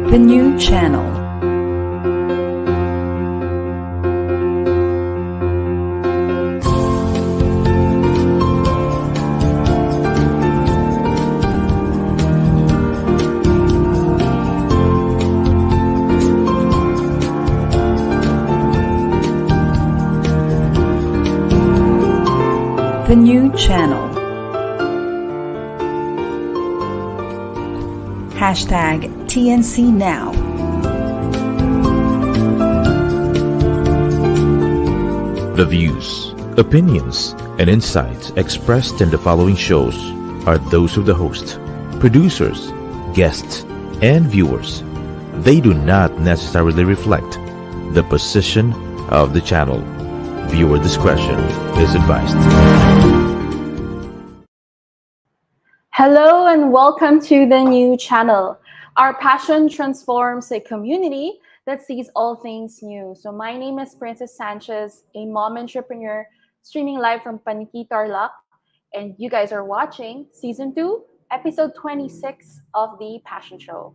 The new channel. The new channel. Hashtag TNC Now. The views, opinions, and insights expressed in the following shows are those of the host, producers, guests, and viewers. They do not necessarily reflect the position of the channel. Viewer discretion is advised. Hello and welcome to the new channel. Our passion transforms a community that sees all things new. So my name is Princess Sanchez, a mom entrepreneur streaming live from Paniki, Tarlac, and you guys are watching Season 2, Episode 26 of The Passion Show.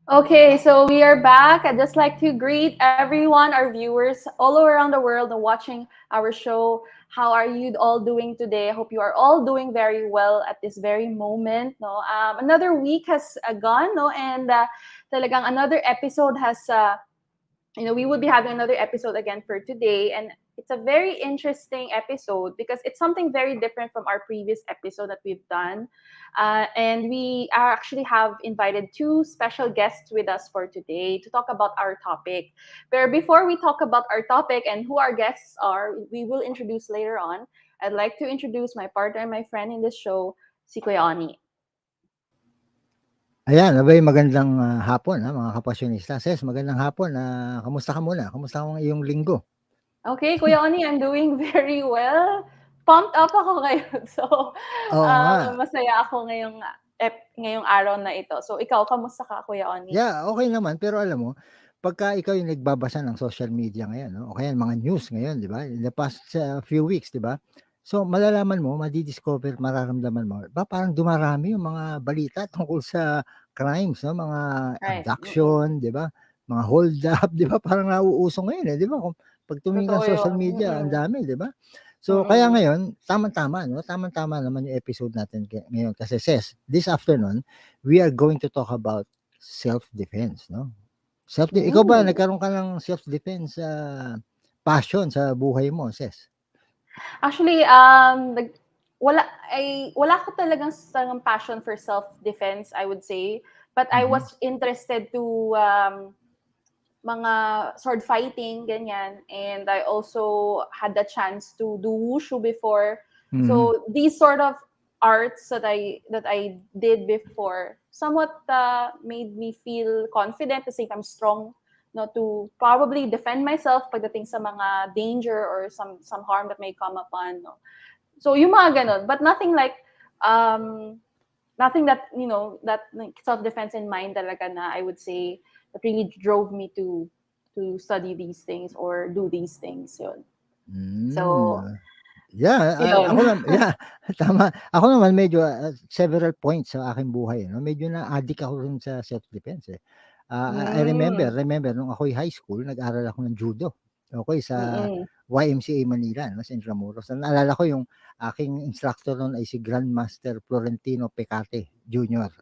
Okay, so we are back. I'd just like to greet everyone, our viewers all around the world watching our show. How are you all doing today? I hope you are all doing very well at this very moment. No, another week has gone, no, and talagang another episode has, we would be having another episode again for today, and it's a very interesting episode because it's something very different from our previous episode that we've done. And we actually have invited two special guests with us for today to talk about our topic. But before we talk about our topic and who our guests are, we will introduce later on. I'd like to introduce my partner and my friend in this show, si Kuya Ony. Ayan, abay magandang hapon mga kapasyonista. Ses, magandang hapon. Kamusta ka muna? Kamusta ang iyong linggo? Okay, Kuya Ony, I'm doing very well. Pumped up ako ngayon. So, masaya ako ngayong araw na ito. So, ikaw, kamusta ka, Kuya Ony? Yeah, okay naman. Pero alam mo, pagka ikaw yung nagbabasa ng social media ngayon, no? O kaya mga news ngayon, di ba? In the past few weeks, di ba? So, malalaman mo, madidiscover, mararamdaman mo, parang dumarami yung mga balita tungkol sa crimes, no? Mga abduction, di ba? Mga hold up, di ba? Parang nauuso ngayon, di ba? Pag tumingin ka sa social media, ang dami, di ba? So, kaya ngayon, tama-tama, no? Tama-tama naman yung episode natin ngayon. Kasi this afternoon, we are going to talk about self-defense, no? Ikaw ba, nagkaroon ka ng self-defense passion sa buhay mo, Ses? Actually, wala ko talagang passion for self-defense, I would say. But I was interested to mga sword fighting, ganyan. And I also had the chance to do wushu before. So these sort of arts that I did before somewhat made me feel confident to say I'm strong, no, to probably defend myself pagdating sa mga danger or some harm that may come upon, no. So yung mga ganon, but nothing like nothing that, that self-defense in mind talaga na I would say that really drove me to study these things or do these things. Yun. So, tama. Ako naman medyo several points sa aking buhay, no? Medyo na-addict ako rin sa self-defense. I remember nung ako'y high school, nag-aral ako ng judo. Okay, sa YMCA Manila, no, sa Intramuros. Naalala ko yung aking instructor noon ay si Grand Master Florentino Pecate Jr.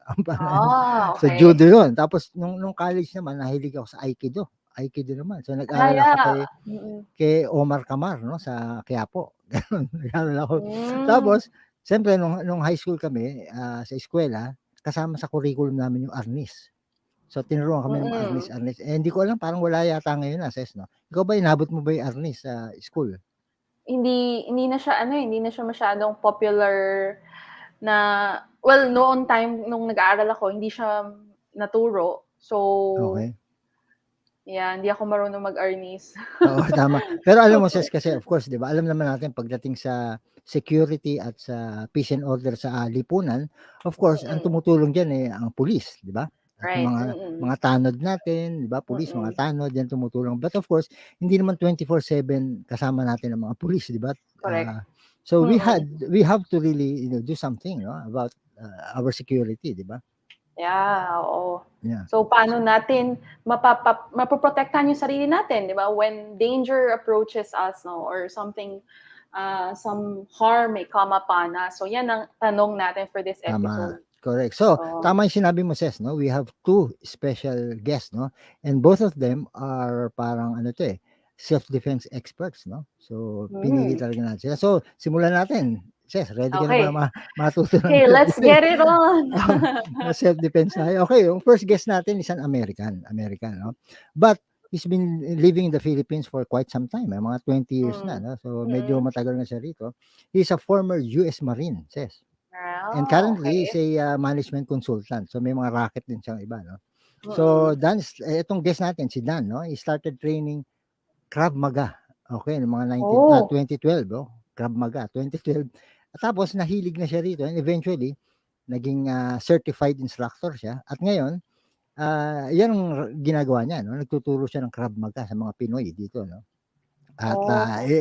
Sa judo yun. Tapos nung college naman, nahilig ako sa Aikido. Aikido naman. So nag-aral ako kay Omar Camar, no, sa Quiapo. Ganun, nag-aral ako. Tapos, siyempre, nung high school kami, sa eskwela, kasama sa curriculum namin yung arnis. So, tinuruan kami ng arnis. Hindi ko alam, parang wala yata ngayon na, Ses, no? Ikaw ba, inabot mo ba yung arnis sa school? Hindi na siya hindi na siya masyadong popular na, well, noon time nung nag-aaral ako, hindi siya naturo. So, Okay. yeah, hindi ako marunong mag-arnis. Oo, tama. Pero alam mo, Ses, kasi of course, 'di ba? Alam naman natin pagdating sa security at sa peace and order sa lipunan, of course, ang tumutulong diyan ang pulis, 'di ba? At yung Right. mga tanod natin, 'di ba? Pulis, mga tanod, yan tumutulong. But of course, hindi naman 24/7 kasama natin ang mga pulis, 'di ba? Correct. So we have to really, do something, no, about our security, 'di ba? Yeah, oo. Yeah. So, paano natin mapoprotektahan yung sarili natin, di ba? When danger approaches us, no, or something, some harm may come upon us. So, yan ang tanong natin for this Tama. episode. Correct. So, tama yung sinabi mo, Ses, no? We have two special guests, no? And both of them are parang self-defense experts, no? So, pinili talaga natin sila. So, simulan natin. Ses, ready ka na ba matuto ng Okay, let's get it on. self-defense na. Okay, yung first guest natin is an American, no? But he's been living in the Philippines for quite some time, mga 20 years na, no? So, medyo matagal na siya rito. He's a former US Marine, Ses. And currently, he's a management consultant. So, may mga racket din siyang iba, no? So, Dan, itong guest natin, si Dan, no? He started training Krav Maga. Okay, noong mga 2012, Krav Maga, 2012. Tapos, nahilig na siya rito. And eventually, naging certified instructor siya. At ngayon, yan ang ginagawa niya, no? Nagtuturo siya ng Krav Maga sa mga Pinoy dito, no? At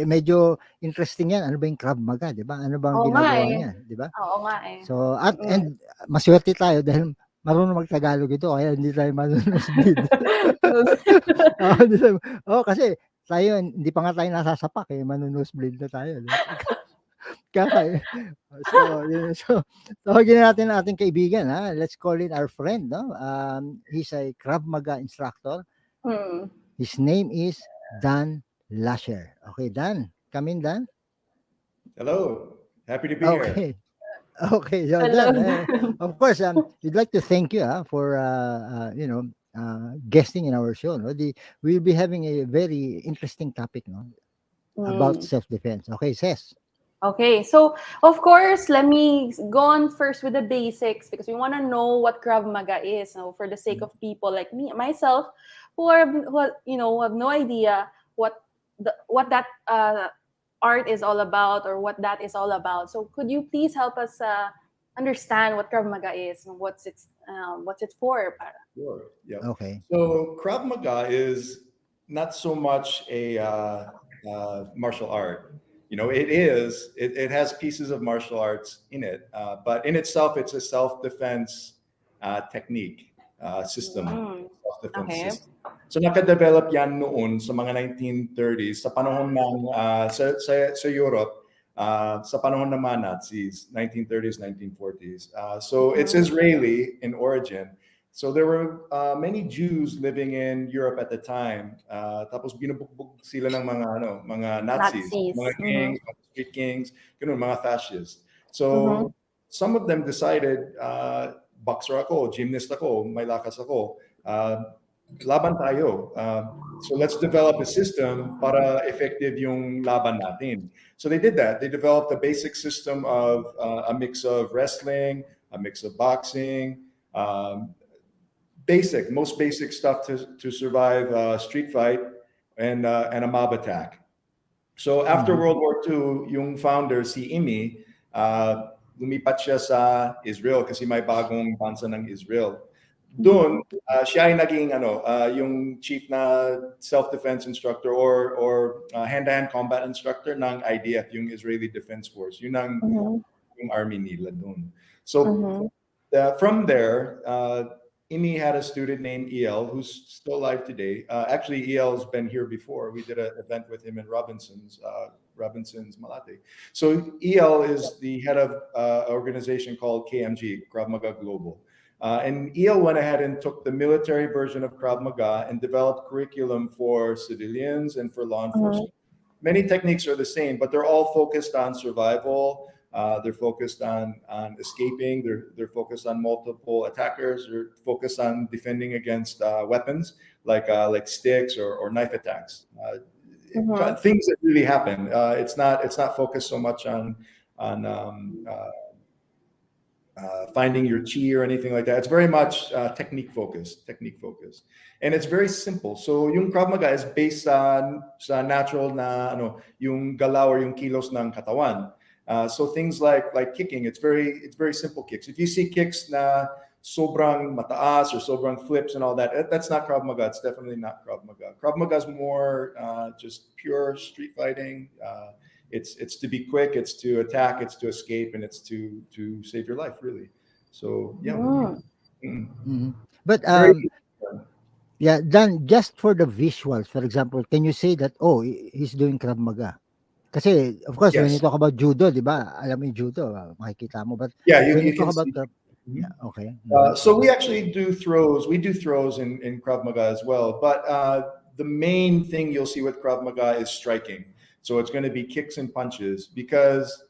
medyo interesting yan. Ano ba yung Krav Maga, di ba? Ano ba ang ginagawa niya, di ba? Oo nga So, and maswerte tayo dahil marunong mag-Tagalog ito, kaya hindi tayo manunusbid. Kasi tayo, hindi pa nga tayo nasasapak, manunusbid na tayo. No? So, tawagin natin ang ating kaibigan, ha? Let's call it our friend, no? He's a Krav Maga instructor. His name is Dan Lasher. Okay, Dan. Come in, Dan. Hello. Happy to be here. Okay. So Dan, of course, we'd like to thank you for guesting in our show. No? We'll be having a very interesting topic, no, about self-defense. Okay, Ses. Okay, so of course, let me go on first with the basics because we want to know what Krav Maga is. So for the sake of people like me, myself, who have no idea what that art is all about or what that is all about. So could you please help us understand what Krav Maga is and what's it for? Sure. Yeah. Okay. So Krav Maga is not so much a martial art. It has pieces of martial arts in it, but in itself, it's a self-defense technique system. Self-defense system. So nakadevelop yan noon sa mga 1930s sa panahon ng sa Europe, sa panahon ng mga Nazis, 1930s, 1940s. So it's Israeli in origin. So there were many Jews living in Europe at the time. Tapos binubugbog sila ng mga Nazis, mga gangs, mga street gangs, mga fascists. So some of them decided, boxer ako, gymnast ako, may lakas ako, laban tayo. So let's develop a system para effective yung laban natin. So they did that. They developed a basic system of a mix of wrestling, a mix of boxing, most basic stuff to survive a street fight and a mob attack. So after World War II, yung founder, si Ony, lumipat siya sa Israel kasi may bagong bansa ng Israel. Doon, siya ay naging yung chief na self-defense instructor or hand-to-hand combat instructor ng IDF, yung Israeli Defense Force. Yun ang yung army nila doon. So from there, Ony had a student named EL who's still alive today. Actually, EL's been here before. We did an event with him in Robinson's Malate. So EL is the head of an organization called KMG, Krav Maga Global. And EL went ahead and took the military version of Krav Maga and developed curriculum for civilians and for law enforcement. Many techniques are the same, but they're all focused on survival. They're focused on escaping. They're focused on multiple attackers. They're focused on defending against weapons like sticks or knife attacks. Things that really happen. It's not focused so much on finding your chi or anything like that. It's very much technique focused, and it's very simple. So yung Krav Maga is based sa natural na yung galaw or yung kilos ng katawan. So things like kicking, it's very simple kicks. If you see kicks na sobrang mataas or sobrang flips and all that, that's not Krav Maga. It's definitely not Krav Maga. Krav Maga is more just pure street fighting. It's to be quick, it's to attack, it's to escape, and it's to save your life, really. So yeah. But yeah, Dan, just for the visuals, for example, can you say that he's doing Krav Maga? Kasi of course when you talk about judo, di ba? Alam mo yung judo, makikita mo. But when you talk about Krav, okay. So we actually do throws. We do throws in Krav Maga as well. But the main thing you'll see with Krav Maga is striking. So it's going to be kicks and punches, because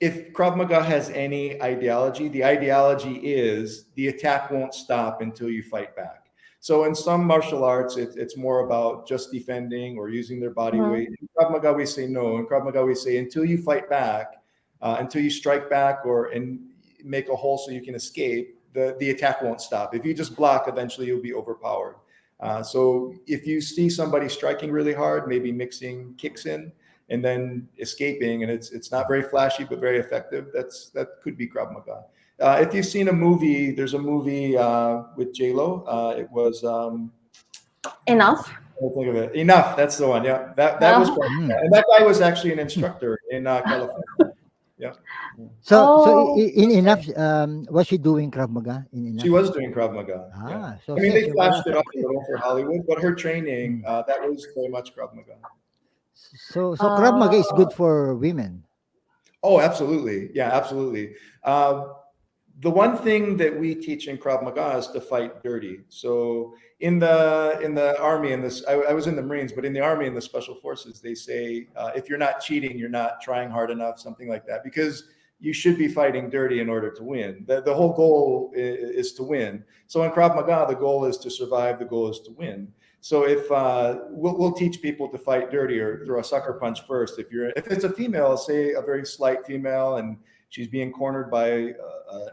if Krav Maga has any ideology, the ideology is the attack won't stop until you fight back. So in some martial arts, it's more about just defending or using their body weight. In Krav Maga, we say no. In Krav Maga, we say until you fight back, until you strike back and make a hole so you can escape, the attack won't stop. If you just block, eventually you'll be overpowered. So if you see somebody striking really hard, maybe mixing kicks in and then escaping, and it's not very flashy but very effective, that could be Krav Maga. If you've seen a movie, there's a movie with J-Lo. It was Enough. I think of it. Enough. That's the one. Yeah, that was Krav Maga. And that guy was actually an instructor in California. Yeah. So in Enough, was she doing Krav Maga in Enough? She was doing Krav Maga. So I mean, they flashed it up a little for Hollywood, but her training, that was very much Krav Maga. So Krav Maga is good for women. Oh, absolutely. Yeah, absolutely. The one thing that we teach in Krav Maga is to fight dirty. So in the army, I was in the Marines, but in the army and the special forces, they say if you're not cheating, you're not trying hard enough, something like that, because you should be fighting dirty in order to win. The whole goal is to win. So in Krav Maga, the goal is to survive. The goal is to win. So if we'll teach people to fight dirty or throw a sucker punch first. If it's a female, say a very slight female, and she's being cornered by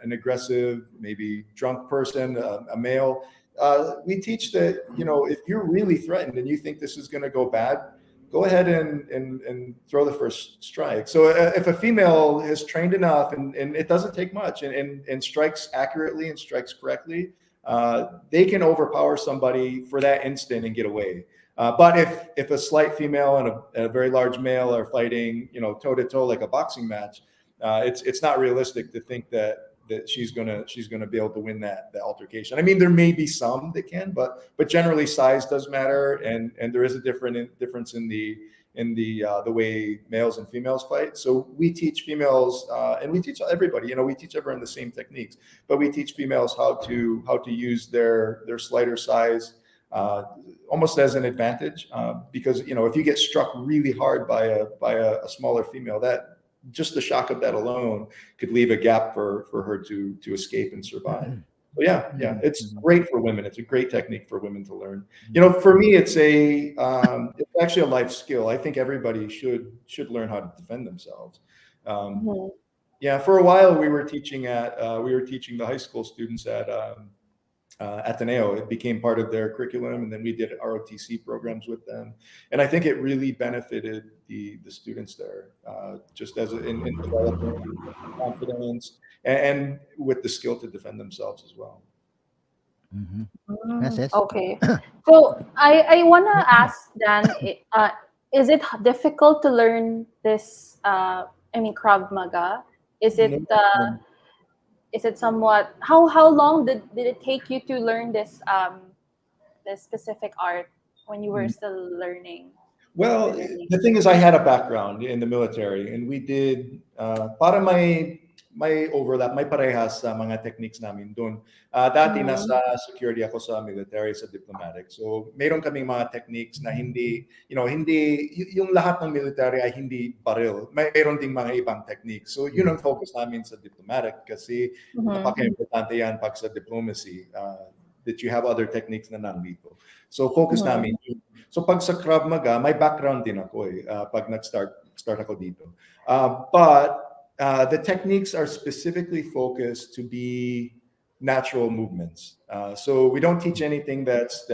an aggressive, maybe drunk person, a male. We teach that, if you're really threatened and you think this is going to go bad, go ahead and throw the first strike. So if a female is trained enough and it doesn't take much and strikes accurately and strikes correctly, they can overpower somebody for that instant and get away. But if a slight female and a very large male are fighting, toe to toe like a boxing match, it's not realistic to think that she's gonna be able to win that altercation. I mean, there may be some that can, but generally size does matter, and there is a difference in the way males and females fight. So we teach females, and we teach everybody. We teach everyone the same techniques, but we teach females how to use their slighter size almost as an advantage, because if you get struck really hard by a smaller female, that just the shock of that alone could leave a gap for her to escape and survive. So yeah, it's great for women. It's a great technique for women to learn. For me, it's actually a life skill. I think everybody should learn how to defend themselves. Yeah, for a while we were teaching the high school students at Ateneo. It became part of their curriculum, and then we did ROTC programs with them. And I think it really benefited the students there, just in developing confidence and with the skill to defend themselves as well. Yes. Okay. So I want to ask Dan, is it difficult to learn this, Krav Maga? Is it somewhat, how long did it take you to learn this specific art when you were still learning? Well, the thing is, I had a background in the military, and we did para may overlap, may parehas sa mga techniques namin doon. Dati nasa security ako sa military, sa diplomatic. So mayroon kaming mga techniques na hindi, yung lahat ng military ay hindi baril. Mayroon ding mga ibang techniques. So yun ang focus namin sa diplomatic kasi napaka-importante yan pag sa diplomacy, that you have other techniques na non-lethal. So focus namin yun. So pag sa Krav Maga, may background din ako pag nag-start ako dito. But the techniques are specifically focused to be natural movements. So we don't teach anything that's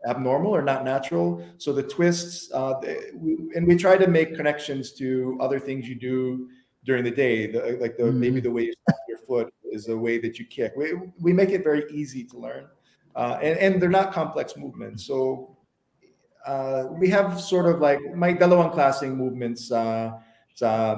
abnormal or not natural. So the twists, and we try to make connections to other things you do during the day, maybe the way you stomp your foot is the way that you kick. We make it very easy to learn, and they're not complex movements. So we have sort of like may dalawang klaseng movements sa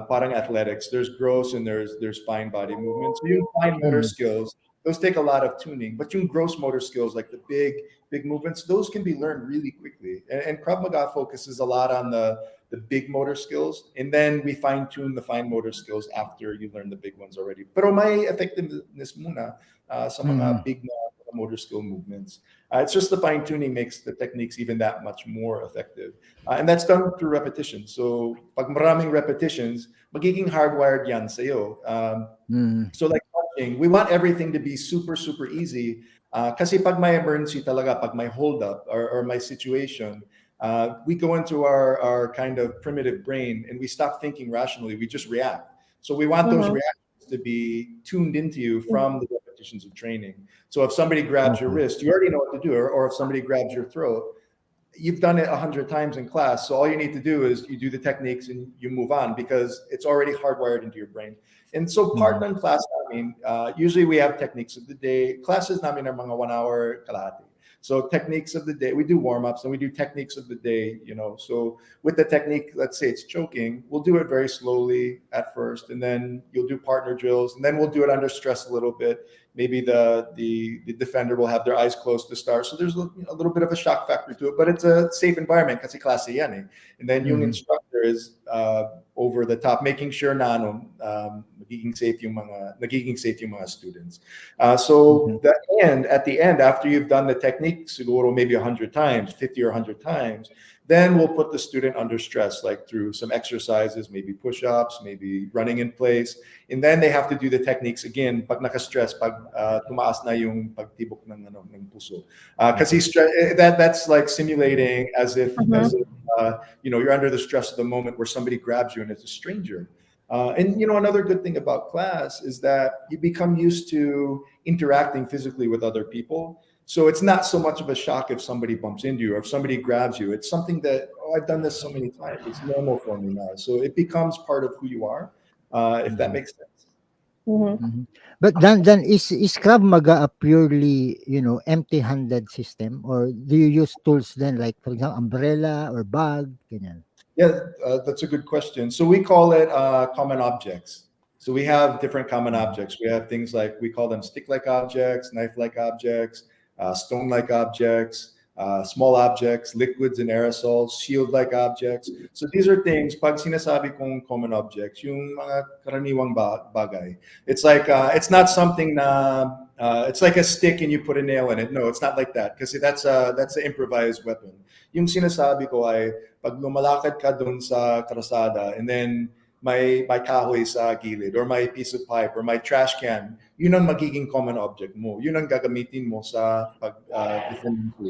parang athletics. There's gross and there's fine body movements. So yung fine motor skills, those take a lot of tuning. But yung gross motor skills, like the big movements, those can be learned really quickly. And Krav Maga focuses a lot on the big motor skills, and then we fine tune the fine motor skills after you learn the big ones already. Pero may effectiveness muna sa mga big na motor skill movements. It's just the fine tuning makes the techniques even that much more effective. And that's done through repetition. So pag maraming repetitions, magiging hardwired yan sa'yo. So like punching, we want everything to be super, super easy. Kasi pag may emergency talaga, pag may hold up or my situation, we go into our kind of primitive brain and we stop thinking rationally. We just react. So we want those reactions to be tuned into you from the repetitions of training. So if somebody grabs your wrist, you already know what to do. Or if somebody grabs your throat, you've done it 100 times in class. So all you need to do is you do the techniques and you move on because it's already hardwired into your brain. And so part ng class, usually we have techniques of the day. Classes namin are mga 1 hour kalahati. So techniques of the day, we do warm-ups and we do techniques of the day, So with the technique, let's say it's choking, we'll do it very slowly at first, and then you'll do partner drills, and then we'll do it under stress a little bit. Maybe the defender will have their eyes closed to start. So there's a little bit of a shock factor to it, but it's a safe environment kasi klase yan eh. And then yung instructor is over the top, making sure na nagiging safe yung mga students. So at the end, after you've done the technique, siguro maybe 100 times, 50 or 100 times, then we'll put the student under stress, like through some exercises, maybe push-ups, maybe running in place. And then they have to do the techniques again pag naka-stress, pag tumaas na yung pagtibok ng puso. Kasi that's like simulating as if you're under the stress of the moment where somebody grabs you and it's a stranger. And another good thing about class is that you become used to interacting physically with other people. So it's not so much of a shock if somebody bumps into you or if somebody grabs you. It's something that, I've done this so many times. It's normal for me now. So it becomes part of who you are, if that makes sense. But then is Krav Maga a purely, empty-handed system? Or do you use tools then, like, for example, umbrella or bag? Ganyan? Yeah, that's a good question. So we call it common objects. So we have different common objects. We have things like, we call them stick-like objects, knife-like objects, stone-like objects, small objects, liquids and aerosols, shield-like objects. So these are things, pag sinasabi kong common objects, yung mga karaniwang bagay. It's like, it's not something na, it's like a stick and you put a nail in it. No, it's not like that. Kasi that's an improvised weapon. Yung sinasabi ko ay, pag lumalakad ka dun sa karasada and then may kahoy sa gilid or may piece of pipe or may trash can, yun ang magiging common object mo. Yun ang gagamitin mo sa pag-defend mo.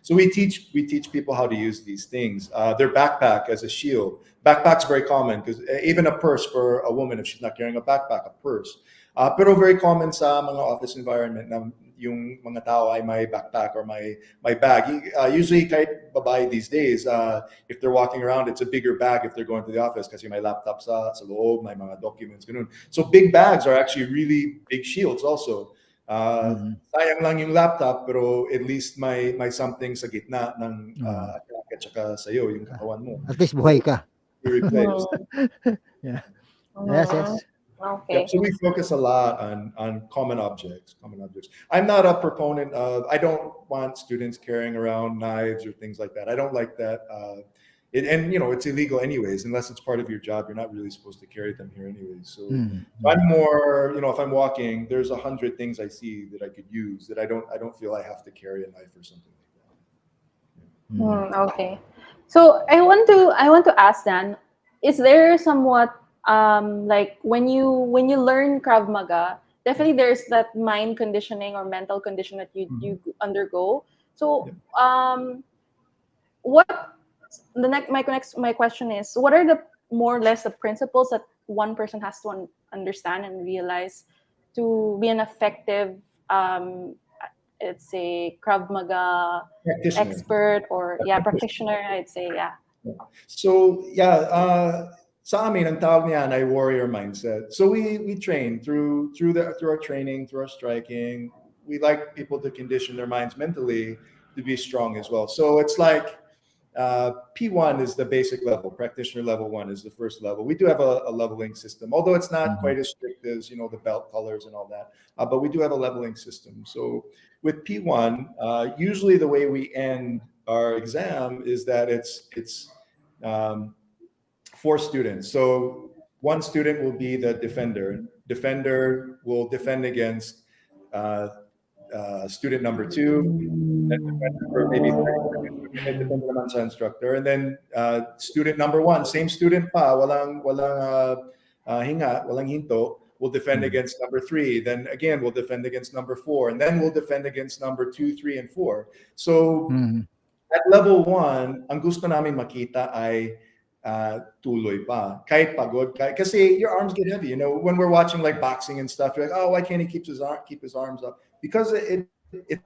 So we teach people how to use these things. Their backpack as a shield. Backpack's very common because even a purse for a woman, if she's not carrying a backpack, a purse. Pero very common sa mga office environment na yung mga tao ay may backpack or may bag. Usually kahit babae these days, if they're walking around, it's a bigger bag if they're going to the office kasi may laptop sa loob, may mga documents, ganun. So big bags are actually really big shields also. Sayang lang yung laptop pero at least may something sa gitna ng at saka sa'yo, yung katawan mo. At least buhay ka. Yeah. Yes. Okay. Yep, so we focus a lot on common objects. I'm not a proponent of, I don't want students carrying around knives or things like that. I don't like that. And it's illegal anyways, unless it's part of your job. You're not really supposed to carry them here anyways. So Mm. I'm more, if I'm walking, there's 100 things I see that I could use that I don't feel I have to carry a knife or something like that. Okay. So I want to ask Dan, is there somewhat like when you learn Krav Maga, definitely there's that mind conditioning or mental condition that you undergo. So what my question is, what are the more or less the principles that one person has to understand and realize to be an effective let's say Krav Maga Practitioner. expert or practitioner, I'd say. So sa amin ang tawag niyan ay warrior mindset. So we train through our training, through our striking. We like people to condition their minds mentally to be strong as well. So it's like P1 is the basic level. Practitioner level 1 is the first level. We do have a leveling system, although it's not quite as strict as the belt colors and all that. But we do have a leveling system. So with P1, usually the way we end our exam is that it's 4 students. So one student will be the defender. Defender will defend against student number 2, then defender for maybe 30 seconds, depende naman sa instructor. And then student number 1, same student pa, walang hinga, walang hinto, will defend against number 3. Then again, we'll defend against number 4. And then we'll defend against number 2, 3, and 4. So at level 1, ang gusto namin makita ay tuloy pa. Kahit pagod, kasi your arms get heavy. When we're watching like boxing and stuff, you're like, oh, why can't he keep his arms up? Because it's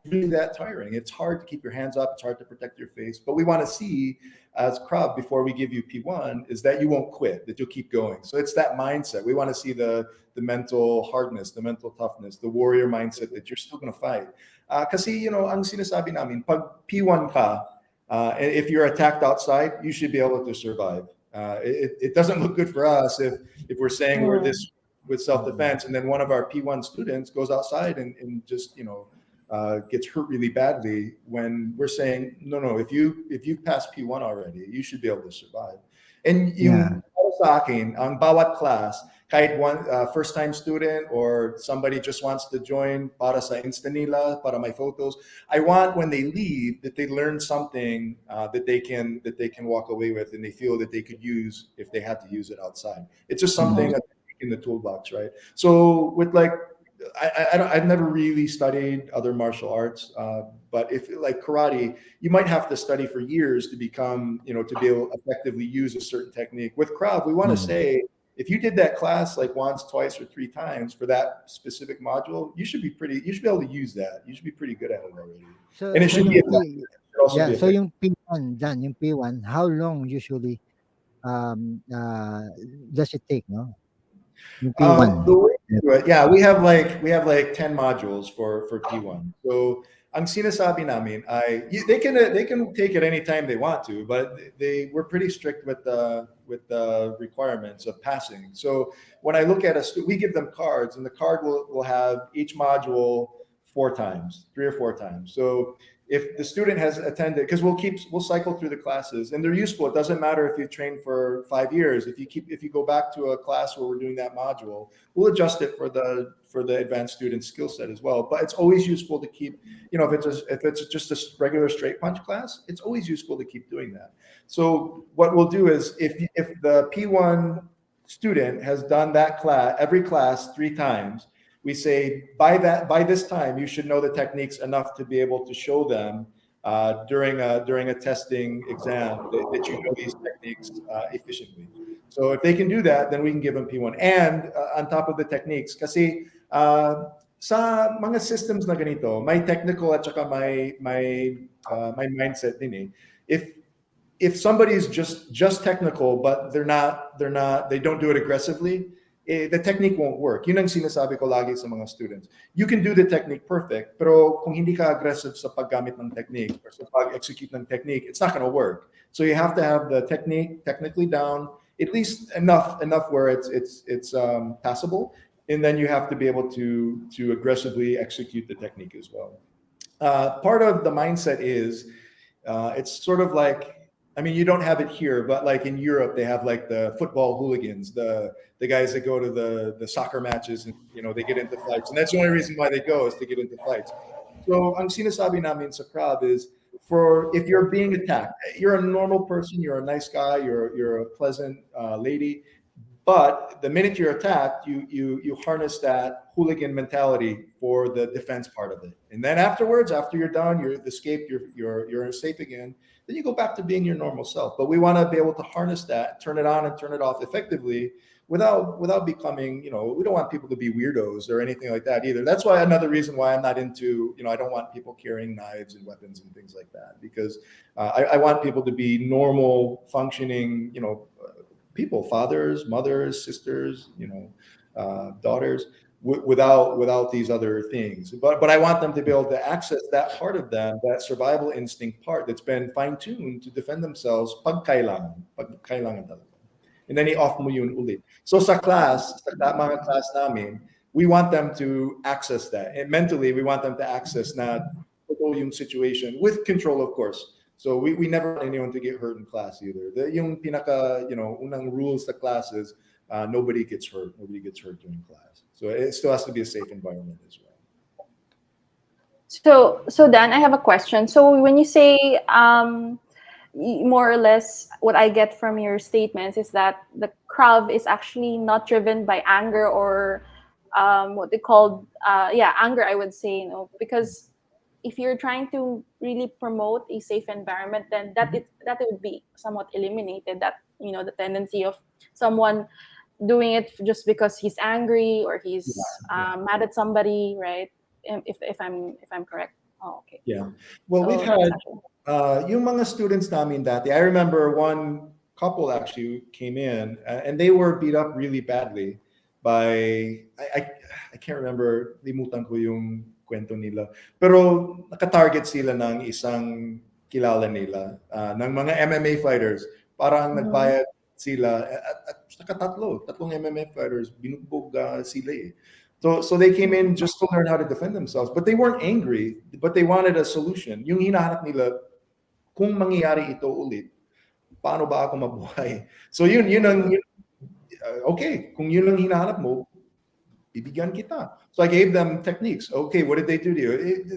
really that tiring. It's hard to keep your hands up. It's hard to protect your face. But we want to see, as Krav, before we give you P1, is that you won't quit, that you'll keep going. So it's that mindset. We want to see the mental hardness, the mental toughness, the warrior mindset that you're still going to fight. Kasi, ang sinasabi namin, pag P1 ka, if you're attacked outside, you should be able to survive. It doesn't look good for us if we're saying we're this with self-defense, and then one of our P1 students goes outside and just gets hurt really badly, when we're saying no, if you pass P1 already, you should be able to survive. And sa akin, ang bawat class, kahit one first-time student or somebody just wants to join para sa Insta nila, para my photos, I want when they leave that they learn something that they can walk away with, and they feel that they could use if they had to use it outside. It's just something in the toolbox, right? So with I've never really studied other martial arts, but if like karate, you might have to study for years to become, to be able to effectively use a certain technique. With Krav, we want to say, if you did that class like once, twice, or 3 times for that specific module, you should be able to use that. You should be pretty good at it already. So, And it should be so yung P1, Dan, yung P1, how long usually does it take, no? Yung P1. The way to do it, we have like 10 modules for P1. So ang sinasabi namin they can take it anytime they want to, but we're pretty strict with the requirements of passing. So when I look at we give them cards, and the card will have each module 4 times, 3 or 4 times. So if the student has attended, because we'll cycle through the classes, and they're useful. It doesn't matter if you train for 5 years. If you go back to a class where we're doing that module, we'll adjust it for the advanced student skill set as well. But it's always useful to keep, if it's just a regular straight punch class, it's always useful to keep doing that. So what we'll do is, if the P1 student has done that class, every class 3 times, we say by this time you should know the techniques enough to be able to show them during a testing exam that you know these techniques efficiently. So if they can do that, then we can give them P1. And on top of the techniques, kasi sa mga systems na ganito, may technical at saka may mindset din eh. If somebody is just technical but they don't do it aggressively, the technique won't work. Yun ang sinasabi ko lagi sa mga students. You can do the technique perfect, pero kung hindi ka aggressive sa paggamit ng technique or sa pag-execute ng technique, it's not going to work. So you have to have the technique technically down, at least enough where it's passable, and then you have to be able to aggressively execute the technique as well. Part of the mindset is it's sort of like I mean, you don't have it here, but like in Europe, they have like the football hooligans, the guys that go to the soccer matches, and they get into fights, and that's the only reason why they go is to get into fights. So ang sinasabi namin sa Krav is, for if you're being attacked, you're a normal person, you're a nice guy, you're a pleasant lady, but the minute you're attacked, you harness that hooligan mentality for the defense part of it, and then afterwards, after you're done, you're escaped, you're safe again. Then you go back to being your normal self. But we want to be able to harness that, turn it on and turn it off effectively, without becoming, we don't want people to be weirdos or anything like that either. That's why another reason why I'm not into, I don't want people carrying knives and weapons and things like that, because I want people to be normal, functioning, people, fathers, mothers, sisters, daughters, without these other things. But I want them to be able to access that part of them, that survival instinct part that's been fine-tuned to defend themselves pag kailangan talaga. And then i-off mo yun ulit. So sa mga class namin, we want them to access that. And mentally, we want them to access na totoo yung situation with control, of course. So we never want anyone to get hurt in class either. Yung pinaka, unang rules sa class is nobody gets hurt. Nobody gets hurt during class. So it still has to be a safe environment as well. So Dan, I have a question. So when you say more or less, what I get from your statements is that the Krav is actually not driven by anger or what they call anger, I would say, because if you're trying to really promote a safe environment, then that would be somewhat eliminated. That the tendency of someone doing it just because he's angry or he's mad at somebody, right? If I'm correct. Oh, okay. Yeah. Well, we've had yung mga students namin dati. I remember one couple actually came in and they were beat up really badly by I can't remember, limutan ko yung kwento nila. Pero nakatarget sila ng isang kilala nila, ng mga MMA fighters. Parang nagbayad sila at tatlong MMA fighters, binugbog sila eh. So they came in just to learn how to defend themselves, but they weren't angry, but they wanted a solution. Yung hinahanap nila, kung mangyayari ito ulit, paano ba ako mabuhay? So yun okay, kung yun lang hinahanap mo, bibigyan kita. So I gave them techniques. Okay, what did they do to you?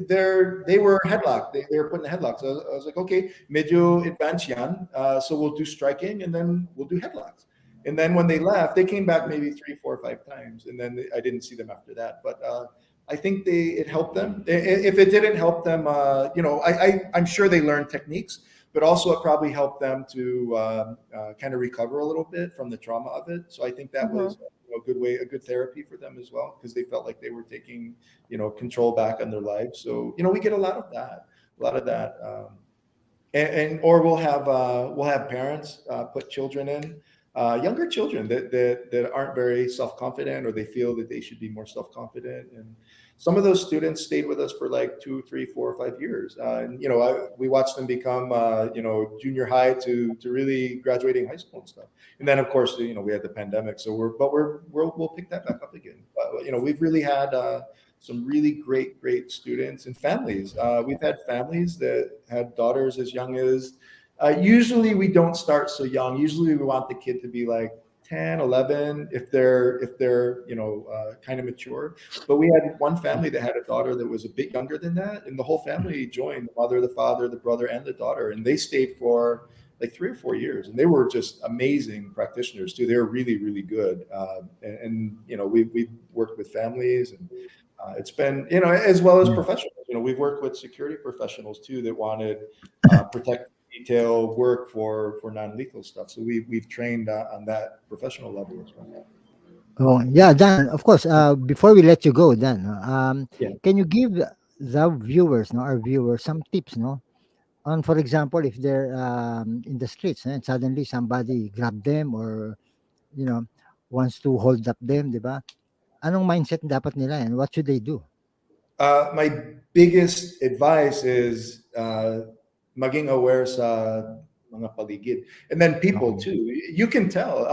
They were headlocked. They were put in a headlock. So I was like, okay, medyo advance yan. So we'll do striking and then we'll do headlocks. And then when they left, they came back maybe 3, 4, 5 times. And then I didn't see them after that. But I think it helped them. If it didn't help them, I'm sure they learned techniques, but also it probably helped them to kind of recover a little bit from the trauma of it. So I think that was a good therapy for them as well, because they felt like they were taking, control back on their lives. So, we get a lot of that. Or we'll have parents put children in, younger children that aren't very self-confident, or they feel that they should be more self-confident. And some of those students stayed with us for like 2, 3, 4, 5 years. We watched them become, junior high to really graduating high school and stuff. And then of course, we had the pandemic. So we'll pick that back up again. But, we've really had some really great students and families. We've had families that had daughters as young as, usually we don't start so young. Usually we want the kid to be like 10, 11, if they're kind of mature. But we had one family that had a daughter that was a bit younger than that, and the whole family joined, the mother, the father, the brother, and the daughter, and they stayed for like 3 or 4 years, and they were just amazing practitioners too. They were really good, and we've worked with families, and it's been as well as professionals. We've worked with security professionals too that wanted protect detail work for non-lethal stuff. So we've trained on that professional level as well. Oh, yeah, Dan, of course, before we let you go, Dan, can you give the viewers, our viewers, some tips, on, for example, if they're in the streets and suddenly somebody grabbed them or, wants to hold up them, di ba? Anong mindset dapat nila and what should they do? My biggest advice is maging aware sa mga paligid. And then people too. You can tell.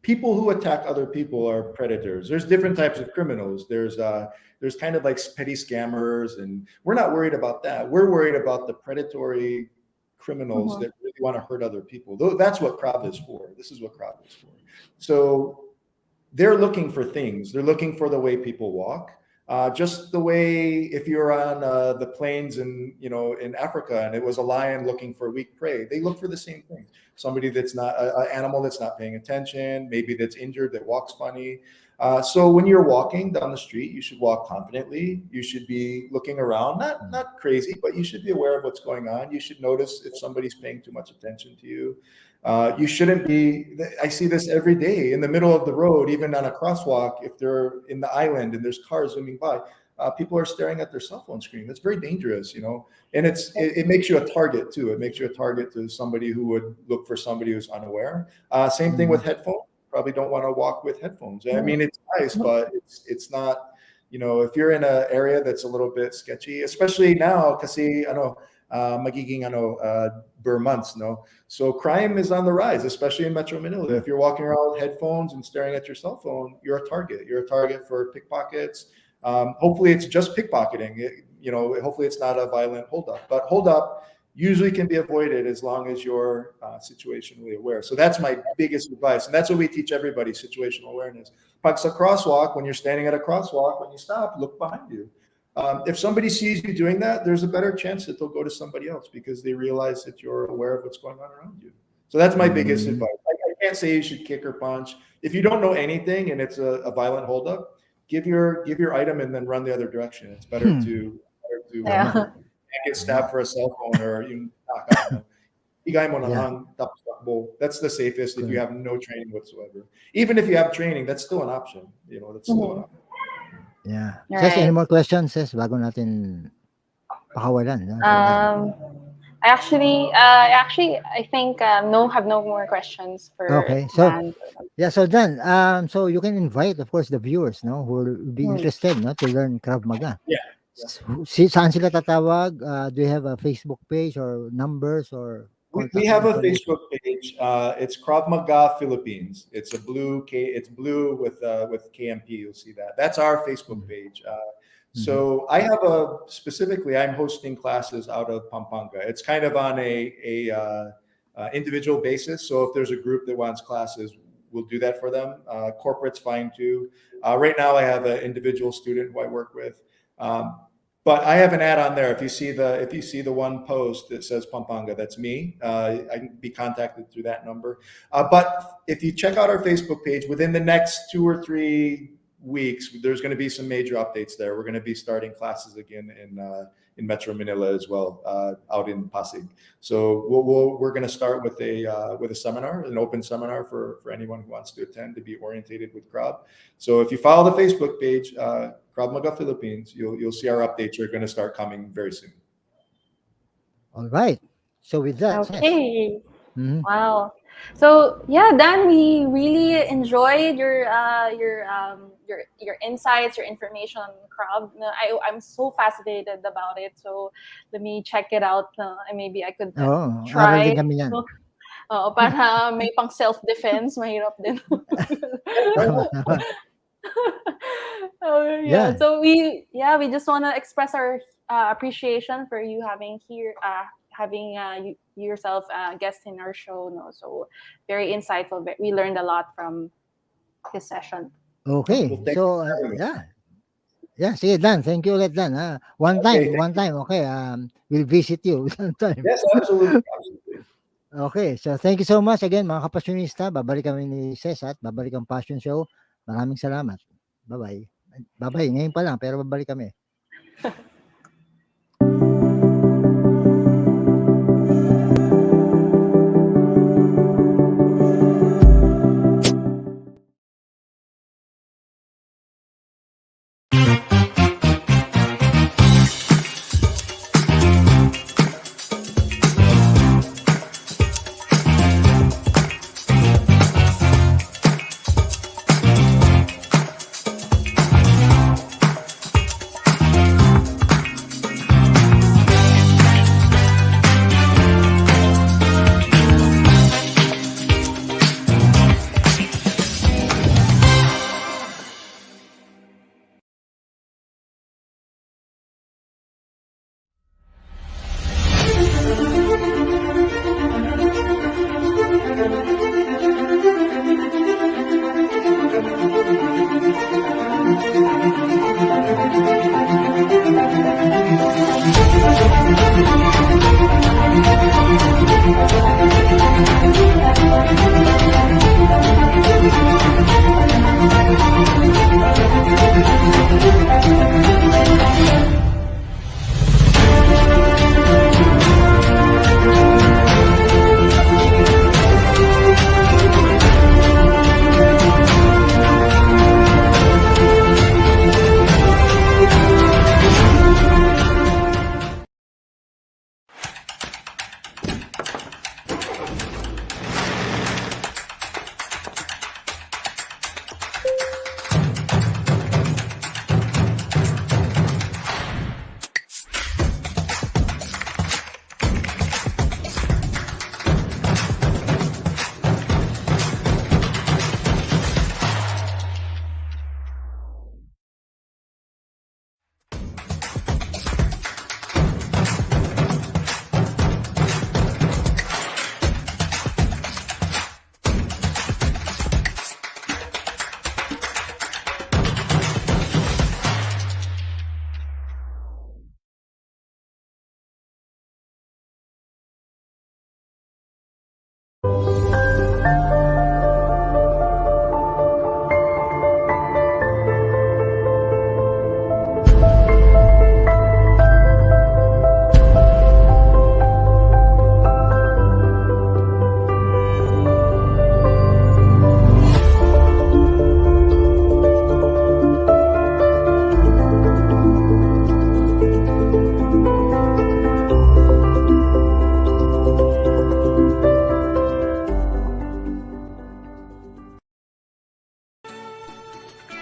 People who attack other people are predators. There's different types of criminals. There's kind of like petty scammers, and we're not worried about that. We're worried about the predatory criminals that really want to hurt other people. That's what Krav is for. This is what Krav is for. So they're looking for things. They're looking for the way people walk. Just the way if you're on the plains in Africa and it was a lion looking for weak prey, they look for the same thing. Somebody that's not an animal that's not paying attention, maybe that's injured, that walks funny. So when you're walking down the street, you should walk confidently. You should be looking around, not crazy, but you should be aware of what's going on. You should notice if somebody's paying too much attention to you. You shouldn't be, I see this every day in the middle of the road, even on a crosswalk, if they're in the island and there's cars zooming by, people are staring at their cell phone screen. That's very dangerous, and it makes you a target too. It makes you a target to somebody who would look for somebody who's unaware. Same thing with headphones. Probably don't want to walk with headphones. I mean, it's nice, but it's not, if you're in an area that's a little bit sketchy, especially now, kasi magiging ber months, no? So crime is on the rise, especially in Metro Manila. If you're walking around with headphones and staring at your cell phone, you're a target. You're a target for pickpockets. Hopefully it's just pickpocketing. Hopefully it's not a violent holdup. But holdup usually can be avoided as long as you're situationally aware. So that's my biggest advice. And that's what we teach everybody, situational awareness. Pag sa crosswalk, when you're standing at a crosswalk, when you stop, look behind you. If somebody sees you doing that, there's a better chance that they'll go to somebody else because they realize that you're aware of what's going on around you. So that's my biggest advice. I can't say you should kick or punch. If you don't know anything and it's a violent holdup, give your item and then run the other direction. It's better to get stabbed for a cell phone or yung igay mo na lang, tapos takbo. That's the safest if you have no training whatsoever. Even if you have training, that's still an option. That's still an option. Yeah. Right. Ses, any more questions, Ses, bago natin pakawalan? No? I think have no more questions for Okay, so Dan. so Dan, so you can invite, of course, the viewers, no, who will be interested, no, to learn Krav Maga. Yeah. Saan sila tatawag? Do you have a Facebook page or numbers or? We have a Facebook page. It's Krav Maga Philippines. It's a blue It's blue with KMP. You'll see that. That's our Facebook page. So I have I'm hosting classes out of Pampanga. It's kind of on a individual basis. So if there's a group that wants classes, we'll do that for them. Corporate's fine too. Right now I have an individual student who I work with. But I have an ad on there. If you see the one post that says Pampanga, that's me. I can be contacted through that number. But if you check out our Facebook page, within the next 2 or 3 weeks, there's going to be some major updates there. We're going to be starting classes again in Metro Manila as well, out in Pasig. So we're going to start with a seminar, an open seminar for anyone who wants to attend to be orientated with Krav. So if you follow the Facebook page, Krav Maga Philippines, you'll see our updates are going to start coming very soon. All right. So with that, okay. Wow. So Dan, we really enjoyed your insights, your information on Krav. I'm so fascinated about it. So let me check it out. Maybe I could try. Aral din kami yan. Para may pang self-defense, mahirap din. So we just want to express our appreciation for you having yourself guest in our show. No, so very insightful. We learned a lot from this session. Okay, so sige Dan, thank you ulit Dan. One time. Okay, we'll visit you sometime. Yes, absolutely. Okay, so thank you so much again mga kapasyonista. Babalik kami ni Ses at babalik ang Passion Show. Maraming salamat. Bye-bye. Bye-bye. Ngayon pa lang, pero babalik kami.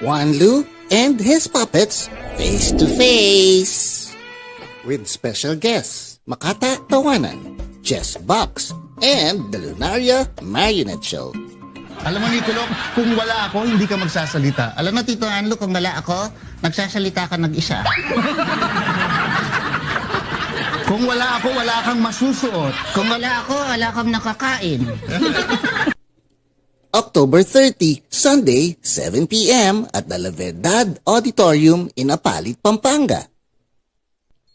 Juan Lu and his puppets face to face. With special guests, Makata Tawanan, Jess Box, and the Lunaria Marionette Show. Alam mo, Nicolò, kung wala ako, hindi ka magsasalita. Alam mo, Tito Anlo, kung wala ako, nagsasalita ka nag-isa. Kung wala ako, wala kang masusuot. Kung wala ako, wala kang nakakain. October 30, Sunday, 7 p.m. at the La Verdad Auditorium in Apalit, Pampanga.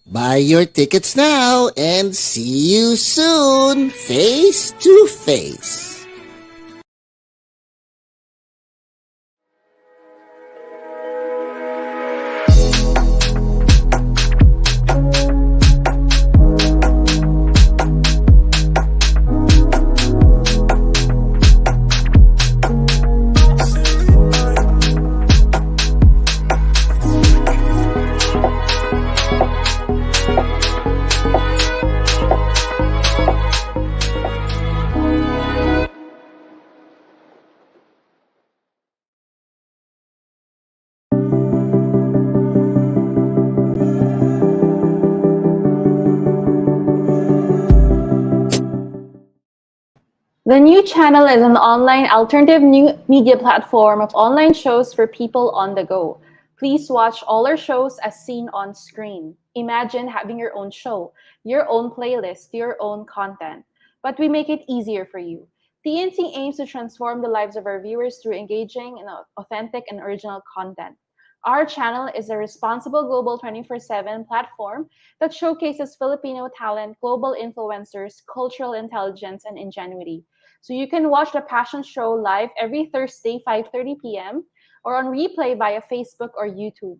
Buy your tickets now and see you soon, face to face. The new channel is an online alternative new media platform of online shows for people on the go. Please watch all our shows as seen on screen. Imagine having your own show, your own playlist, your own content. But we make it easier for you. TNC aims to transform the lives of our viewers through engaging and authentic and original content. Our channel is a responsible global 24/7 platform that showcases Filipino talent, global influencers, cultural intelligence, and ingenuity. So you can watch the Passion Show live every Thursday, 5:30 p.m. or on replay via Facebook or YouTube.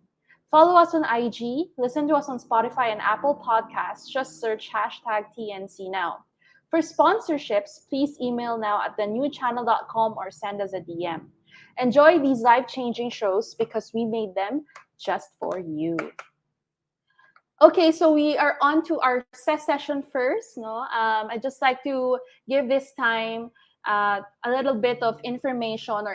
Follow us on IG, listen to us on Spotify and Apple Podcasts. Just search #TNC now. For sponsorships, please email now at thenewchannel.com or send us a DM. Enjoy these life-changing shows because we made them just for you. Okay, so we are on to our session first. I'd just like to give this time a little bit of information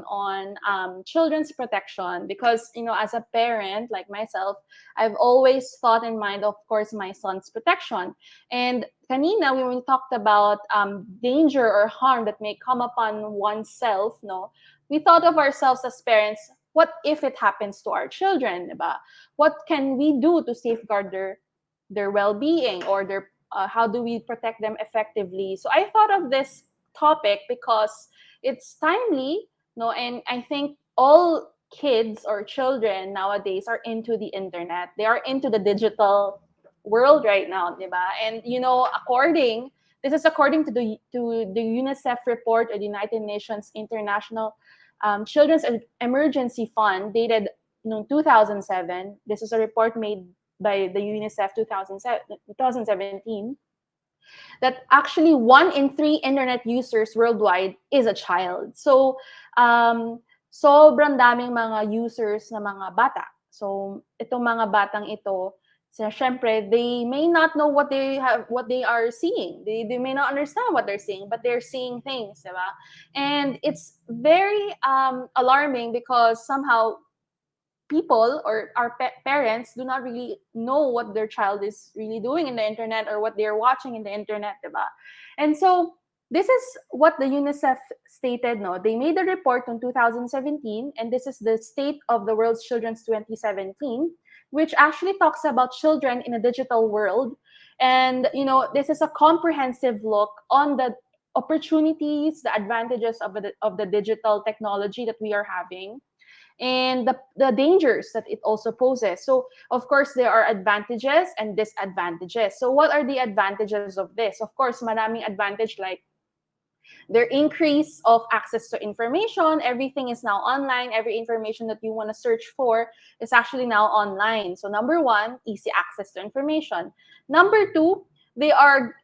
on children's protection because, as a parent like myself, I've always thought in mind, of course, my son's protection. And kanina, when we talked about danger or harm that may come upon oneself, we thought of ourselves as parents, what if it happens to our children? Diba? What can we do to safeguard their well-being or how do we protect them effectively? So I thought of this topic because it's timely, no, and I think all kids or children nowadays are into the internet. They are into the digital world right now, diba? And this is according to the UNICEF report of the United Nations International Children's Emergency Fund dated 2007. This is a report made by the UNICEF 2017 that actually 1 in 3 internet users worldwide is a child. So, sobrang daming mga users na mga bata. So, itong mga batang ito, syempre, they may not know what they are seeing. They may not understand what they're seeing, but they're seeing things, diba? And it's very alarming because somehow people or our parents do not really know what their child is really doing in the internet or what they're watching in the internet, diba? And so this is what the UNICEF stated. No, they made a report in 2017, and this is the State of the World's Children's 2017, which actually talks about children in a digital world. And this is a comprehensive look on the opportunities, the advantages of the digital technology that we are having, and the dangers that it also poses. So, of course, there are advantages and disadvantages. So, what are the advantages of this? Of course, maraming advantage, like their increase of access to information. Everything is now online. Every information that you want to search for is actually now online. So, number 1, easy access to information. Number 2, they are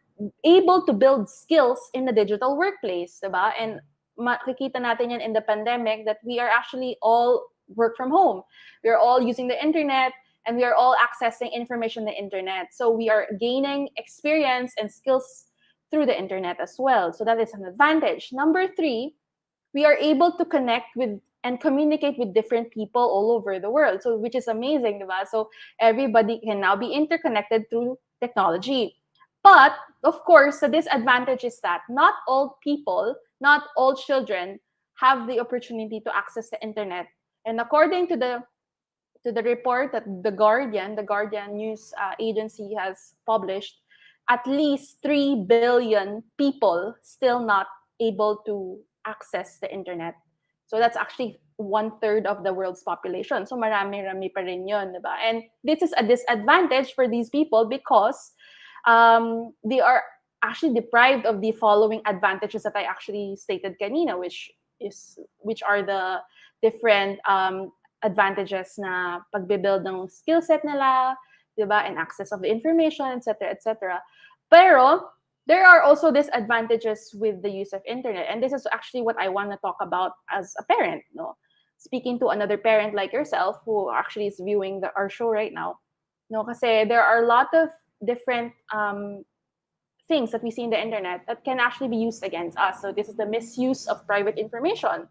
able to build skills in the digital workplace, diba? And makikita natin yan in the pandemic that we are actually all work from home. We are all using the internet and we are all accessing information on the internet. So we are gaining experience and skills through the internet as well. So that is an advantage. Number 3, we are able to connect with and communicate with different people all over the world. So which is amazing, diba? So everybody can now be interconnected through technology. But of course, the disadvantage is that not all people, not all children have the opportunity to access the internet. And according to the report that the Guardian news agency has published, at least 3 billion people still not able to access the internet. So that's actually 1/3 of the world's population. So marami-rami pa rin yun, diba? And this is a disadvantage for these people because they are actually deprived of the following advantages that I actually stated kanina, which are the different advantages na pagbe-build ng skill set nila, diba, and access of the information, etc., etc. Pero there are also disadvantages with the use of internet, and this is actually what I want to talk about as a parent, no? Speaking to another parent like yourself who actually is viewing our show right now, no, kasi there are a lot of different things that we see in the internet that can actually be used against us. So this is the misuse of private information,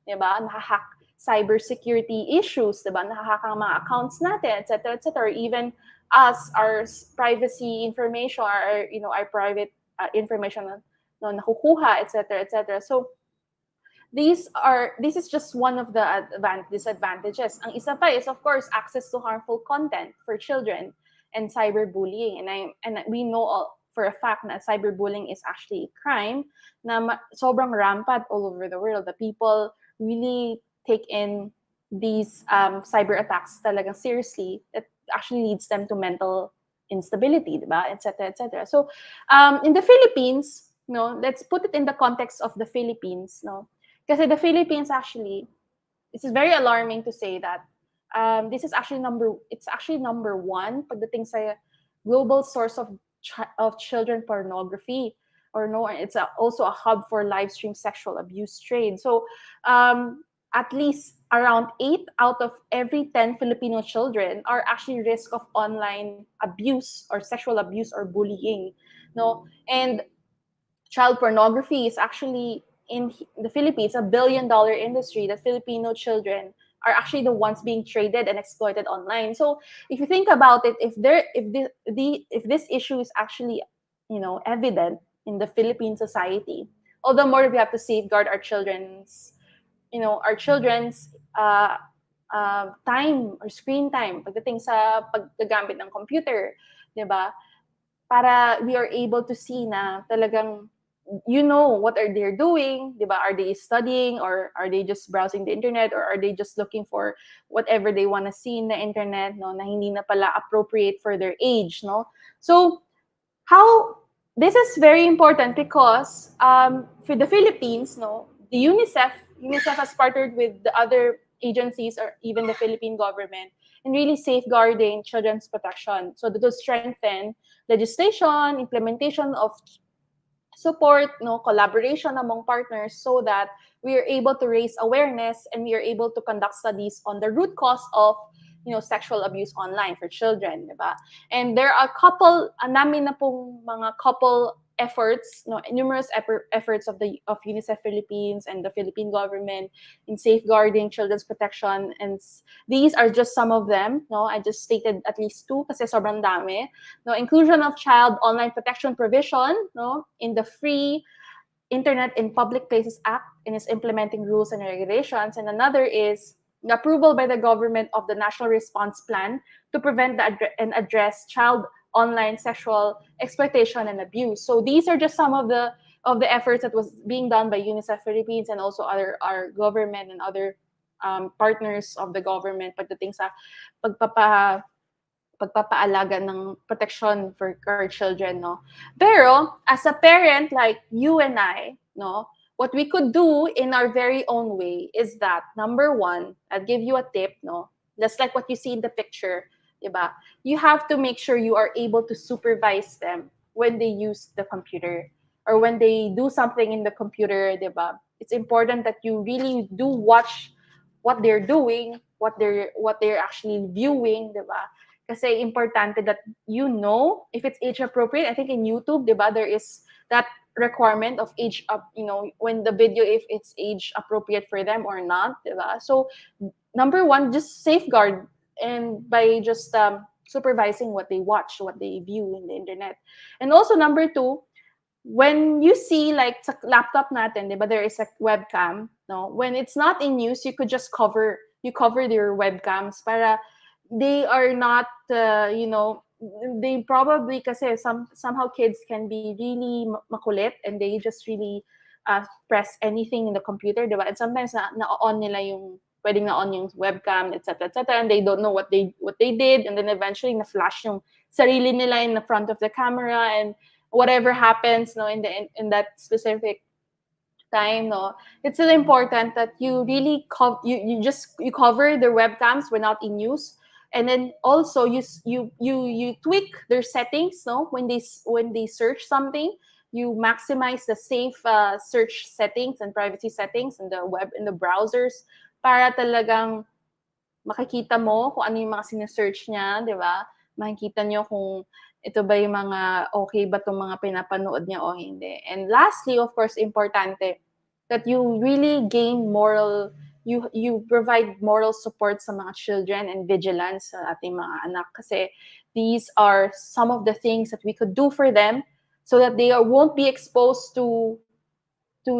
diba? Nahahack cybersecurity issues, diba? Nahahack ang mga accounts natin, etc., etc. Even us, our privacy information, our private information na nakukuha, etc., etc. So this is just one of the disadvantages. Ang isa pa is, of course, access to harmful content for children and cyberbullying. And we know for a fact that cyberbullying is actually a crime na sobrang rampant all over the world. The people really take in these cyber attacks talagang seriously. It actually leads them to mental instability, diba? etc., etc. So in the Philippines, let's put it in the context of the Philippines, kasi the Philippines actually, this is very alarming to say that this is actually number 1 pagdating sa global source of children pornography, it's also a hub for live stream sexual abuse trade. So at least around 8 out of every 10 Filipino children are actually risk of online abuse or sexual abuse or bullying, and child pornography is actually in the Philippines a $1 billion industry that Filipino children are actually the ones being traded and exploited online. So if you think about it, if this issue is actually evident in the Philippine society, all the more we have to safeguard our children's time or screen time pagdating sa paggagamit ng computer, diba? Para we are able to see na talagang you know what are they doing, di ba? Are they studying, or are they just browsing the internet, or are they just looking for whatever they want to see in the internet, no, na hindi na pala appropriate for their age, no? So how this is very important because for the Philippines, no, the UNICEF has partnered with the other agencies or even the Philippine government in really safeguarding children's protection. So to strengthen legislation, implementation of support, no, collaboration among partners, so that we are able to raise awareness and we are able to conduct studies on the root cause of, sexual abuse online for children, diba? And there are namin na pong mga couple efforts, no, numerous efforts of UNICEF Philippines and the Philippine government in safeguarding children's protection, and these are just some of them, no. I just stated at least two kasi sobrang dami. No, inclusion of child online protection provision, no, in the Free Internet in Public Places Act and is implementing rules and regulations. And another is the approval by the government of the National Response Plan to prevent and address child online sexual exploitation and abuse. So these are just some of the efforts that was being done by UNICEF Philippines and also our government and other partners of the government pagdating sa pagpapaalaga ng protection for our children, no. Pero as a parent like you and I, no, what we could do in our very own way is that, number one, I'll give you a tip, no, just like what you see in the picture, diba? You have to make sure you are able to supervise them when they use the computer or when they do something in the computer, diba? It's important that you really do watch what they're doing, what they're actually viewing, diba? Kasi importante that if it's age appropriate. I think in YouTube, diba, there is that requirement of age up, when the video, if it's age appropriate for them or not, diba? So number one, just safeguard and by just supervising what they watch, what they view in the internet. And also number two, when you see like sa laptop natin, diba, there is a webcam, no? When it's not in use, you could just cover your webcams para they are not, they probably, kasi somehow kids can be really makulit and they just really press anything in the computer, diba? And sometimes na-on nila pwedeng na-on yung webcam, etc., etc., and they don't know what they did, and then eventually na-flash yung sarili nila in the front of the camera, and whatever happens, no, in that specific time, no, it's still important that you really you cover their webcams when not in use. And then also you tweak their settings, no, when they search something, you maximize the safe search settings and privacy settings in the web, in the browsers, para talagang makikita mo kung ano yung mga sinesearch niya, di ba? Makikita nyo kung ito ba yung mga okay ba itong mga pinapanood niya o hindi. And lastly, of course, importante that you really gain you provide moral support sa mga children and vigilance sa ating mga anak, kasi these are some of the things that we could do for them so that they won't be exposed to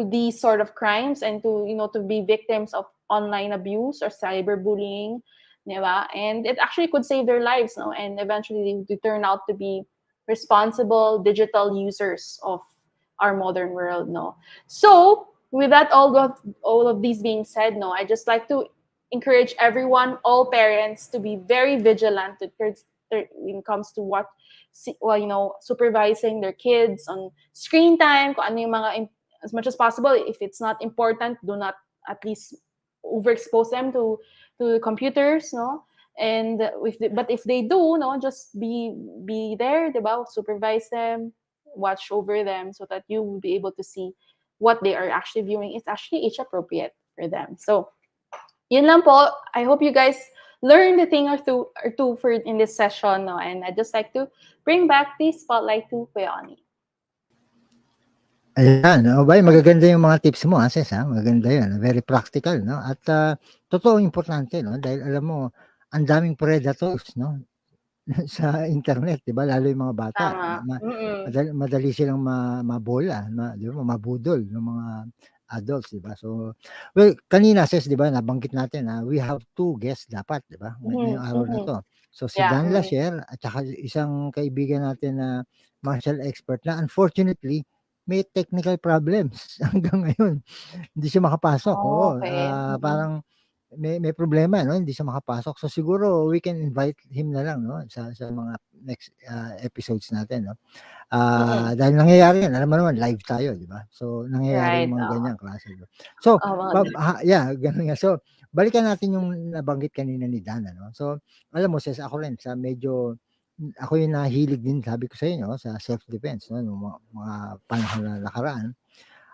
these sort of crimes and to be victims of online abuse or cyberbullying, diba? And it actually could save their lives, no? And eventually they turn out to be responsible digital users of our modern world, no? So with that, all of these being said, no, I just like to encourage everyone, all parents, to be very vigilant when it comes to supervising their kids on screen time, kung ano yung mga, as much as possible, if it's not important, do not at least overexpose them to computers, no? And but if they do, no, just be there, diba? Supervise them, watch over them, so that you will be able to see what they are actually viewing is actually age appropriate for them. So yun lang po. I hope you guys learned a thing or two for in this session, no? And I'd just like to bring back the spotlight to Kuya Ony. Ayan, magaganda yung mga tips mo, Sis, ha? Magaganda yun. Very practical, no? At totoo importante, no? Dahil alam mo, ang daming predators, no? Sa internet, 'di ba? Lalo yung mga bata. Madali silang mabola, di ba? Mabudol ng mga adults, 'di ba? So, well, kanina, Sis, 'di ba, nabanggit natin na we have two guests dapat, 'di ba? Ngayong araw na to. So si Dan Lasher at saka isang kaibigan natin na martial expert na unfortunately may technical problems hanggang ngayon. Hindi siya makapasok. Oo, Okay. parang may problema, no? Hindi siya makapasok. So siguro we can invite him na lang, no? Sa mga next episodes natin, no? Dahil nangyayari yan, alam mo naman, live tayo, di ba? So nangyayari Right. yung mga ganyang klase. Diba? So, yeah, ganun nga. So, balikan natin yung nabanggit kanina ni Dan, no? So, alam mo, sis, ako rin, ako yung nahilig din, sabi ko sa inyo, sa self-defense, no? Nung mga panahon na nakaraan.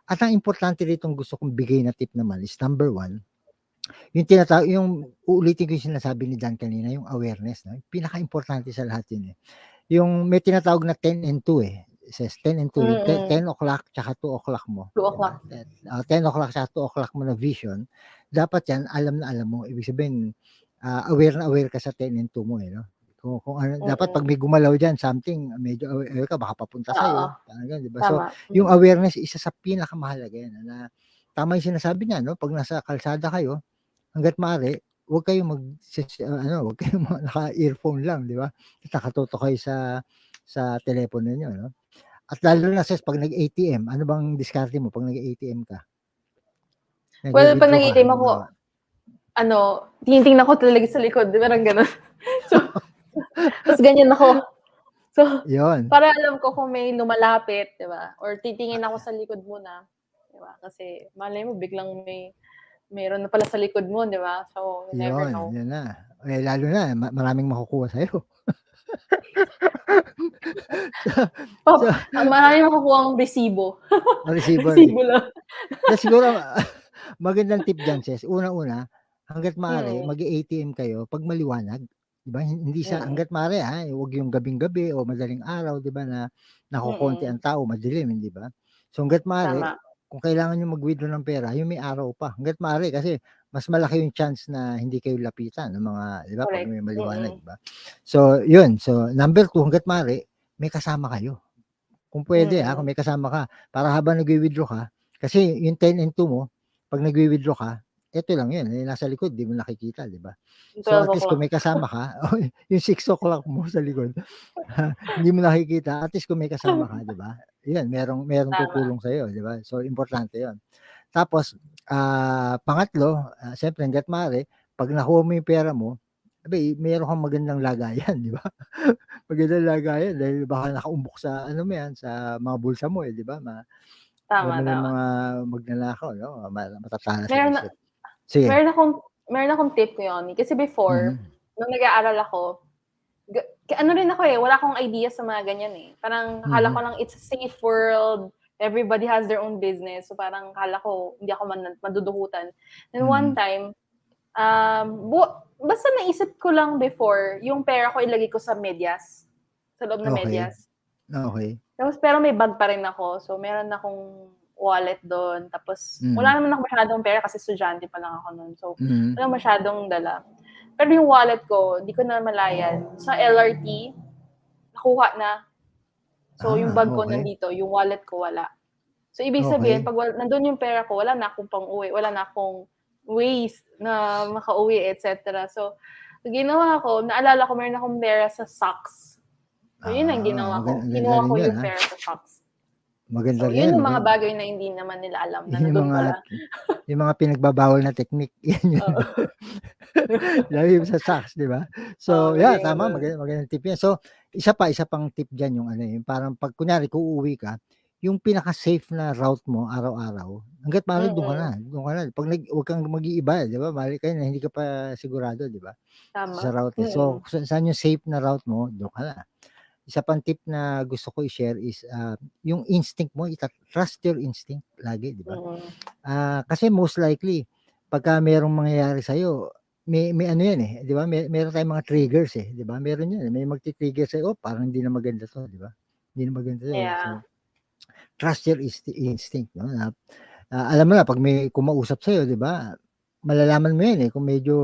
At ang importante rito gusto kong bigay na tip naman is number 1, yung uulitin ko yung sinasabi ni Dan kanina, yung awareness, no? Pinaka-importante sa lahat yun, eh. Yung may tinatawag na 10 and 2, eh. It says 10 and 2, yung 10 o'clock tsaka 2 o'clock mo. 2 Diba? o'clock. 10 o'clock tsaka 2 o'clock mo na vision, dapat yan, alam na alam mo. Ibig sabihin, aware na aware ka sa 10 and 2 mo, eh, no? Kung ano, dapat pag may gumalaw dyan, something, medyo aware ka, baka papunta sa'yo. Parang ganun, diba? So, Tama. yung awareness, isa sa pinakamahalaga yan. Na, tama yung sinasabi niya, no? Pag nasa kalsada kayo, hangga't maaari, huwag kayong huwag kayong naka-earphone lang, di ba? Nakatutok kayo sa telepono niyo, no? At lalo na pag nag-ATM, ano bang diskarte mo pag nag-ATM ka? Well, pag Nag-withdraw ka, nag-ATM ako, tinitingnan ko talaga sa likod, parang gano'n. So, tapos ganyan ako. So, yun. para alam ko kung may lumalapit, di ba? Or titingin ako sa likod muna, di ba? Kasi malay mo, biglang mayroon na pala sa likod mo, di ba? So, you never know. Yun na. Eh, lalo na, maraming makukuha sa'yo. Maraming makukuha ang resibo. Resibo lang. Siguro, magandang tip dyan, sis. Una-una, hangga't maaari, mag-ATM kayo pag maliwanag. Diba? Hindi hangga't maaari, huwag yung gabing-gabi o madaling araw, diba, na nakukonti ang tao, madilim, di ba? So, hangga't maaari, kung kailangan nyo mag-withdraw ng pera, yung may araw pa. Hangga't maaari, kasi mas malaki yung chance na hindi kayo lapitan ng mga, di ba, pag may maliwanag, di ba? So, yun. So, number 2, hangga't maaari, may kasama kayo. Kung pwede, kung may kasama ka, para habang nag-withdraw ka, kasi yung 10 and 2 mo, pag nag-withdraw ka, ito lang yun, nasa likod, di mo nakikita, di ba? So, at least kung may kasama ka, yung 6 o'clock mo sa likod, hindi mo nakikita, at least kung may kasama ka, di ba? Yan, merong tutulong sa'yo, di ba? So, importante yun. Tapos, pangatlo, siyempre, hangga't maaari, pag nakuha mo yung pera mo, meron kang magandang lagayan, di ba? Magandang lagayan, dahil baka nakaumbok sa, sa mga bulsa mo, di ba? Tama. Mga magnanakaw, no? Matatala sa isip. Sige. Meron akong tip ko yun. Kasi before, nung nag-aaral ako, rin ako wala akong idea sa mga ganyan eh. Parang akala ko lang it's a safe world, everybody has their own business. So parang akala ko hindi ako madudukutan. Then one time, basta naisip ko lang before, yung pera ko ilagay ko sa medyas. Sa loob ng medyas. Okay. Tapos, pero may bag pa rin ako. So, meron akong wallet doon. Tapos, wala naman ako masyadong pera kasi estudyante pa lang ako noon. So, wala masyadong dala. Pero yung wallet ko, di ko na malayan. Sa LRT, nakuha na. So, yung bag ko nandito, yung wallet ko wala. So, ibig sabihin, pag nandun yung pera ko, wala na akong pang-uwi. Wala na akong ways na makauwi, etc. So, ginawa ko, naalala ko, meron akong pera sa socks. So, yun ang ginawa ko. Ginawa ko yung pera sa socks. Maganda rin. Yun yung mga bagay na hindi naman nila alam na nandun pala. Yung mga pinagbabawal na technique. Yan yun. Lalo yung sa socks, di ba? So, tama. Magandang tip yan. So, isa pang tip dyan yung yung parang pag kunyari, kung uuwi ka, yung pinaka-safe na route mo araw-araw, hangga't maaari doon ka na. Pag huwag kang mag-iiba, di ba? Mali kayo na hindi ka pa sigurado, di ba? Tama. Sa route. So, saan yung safe na route mo, doon ka na. Isa pang tip na gusto ko i-share is yung instinct mo, trust your instinct lagi, di ba? Kasi most likely, pagka merong mangyayari sa'yo, may ano yan eh, di ba? Meron tayong mga triggers eh, di ba? Meron yan, may magti-trigger sa'yo, parang hindi na maganda to, di ba? Hindi na maganda to. Yeah. So, trust your instinct, no? Alam mo na, pag may kumausap sa'yo, di ba? Malalaman mo yan eh, kung medyo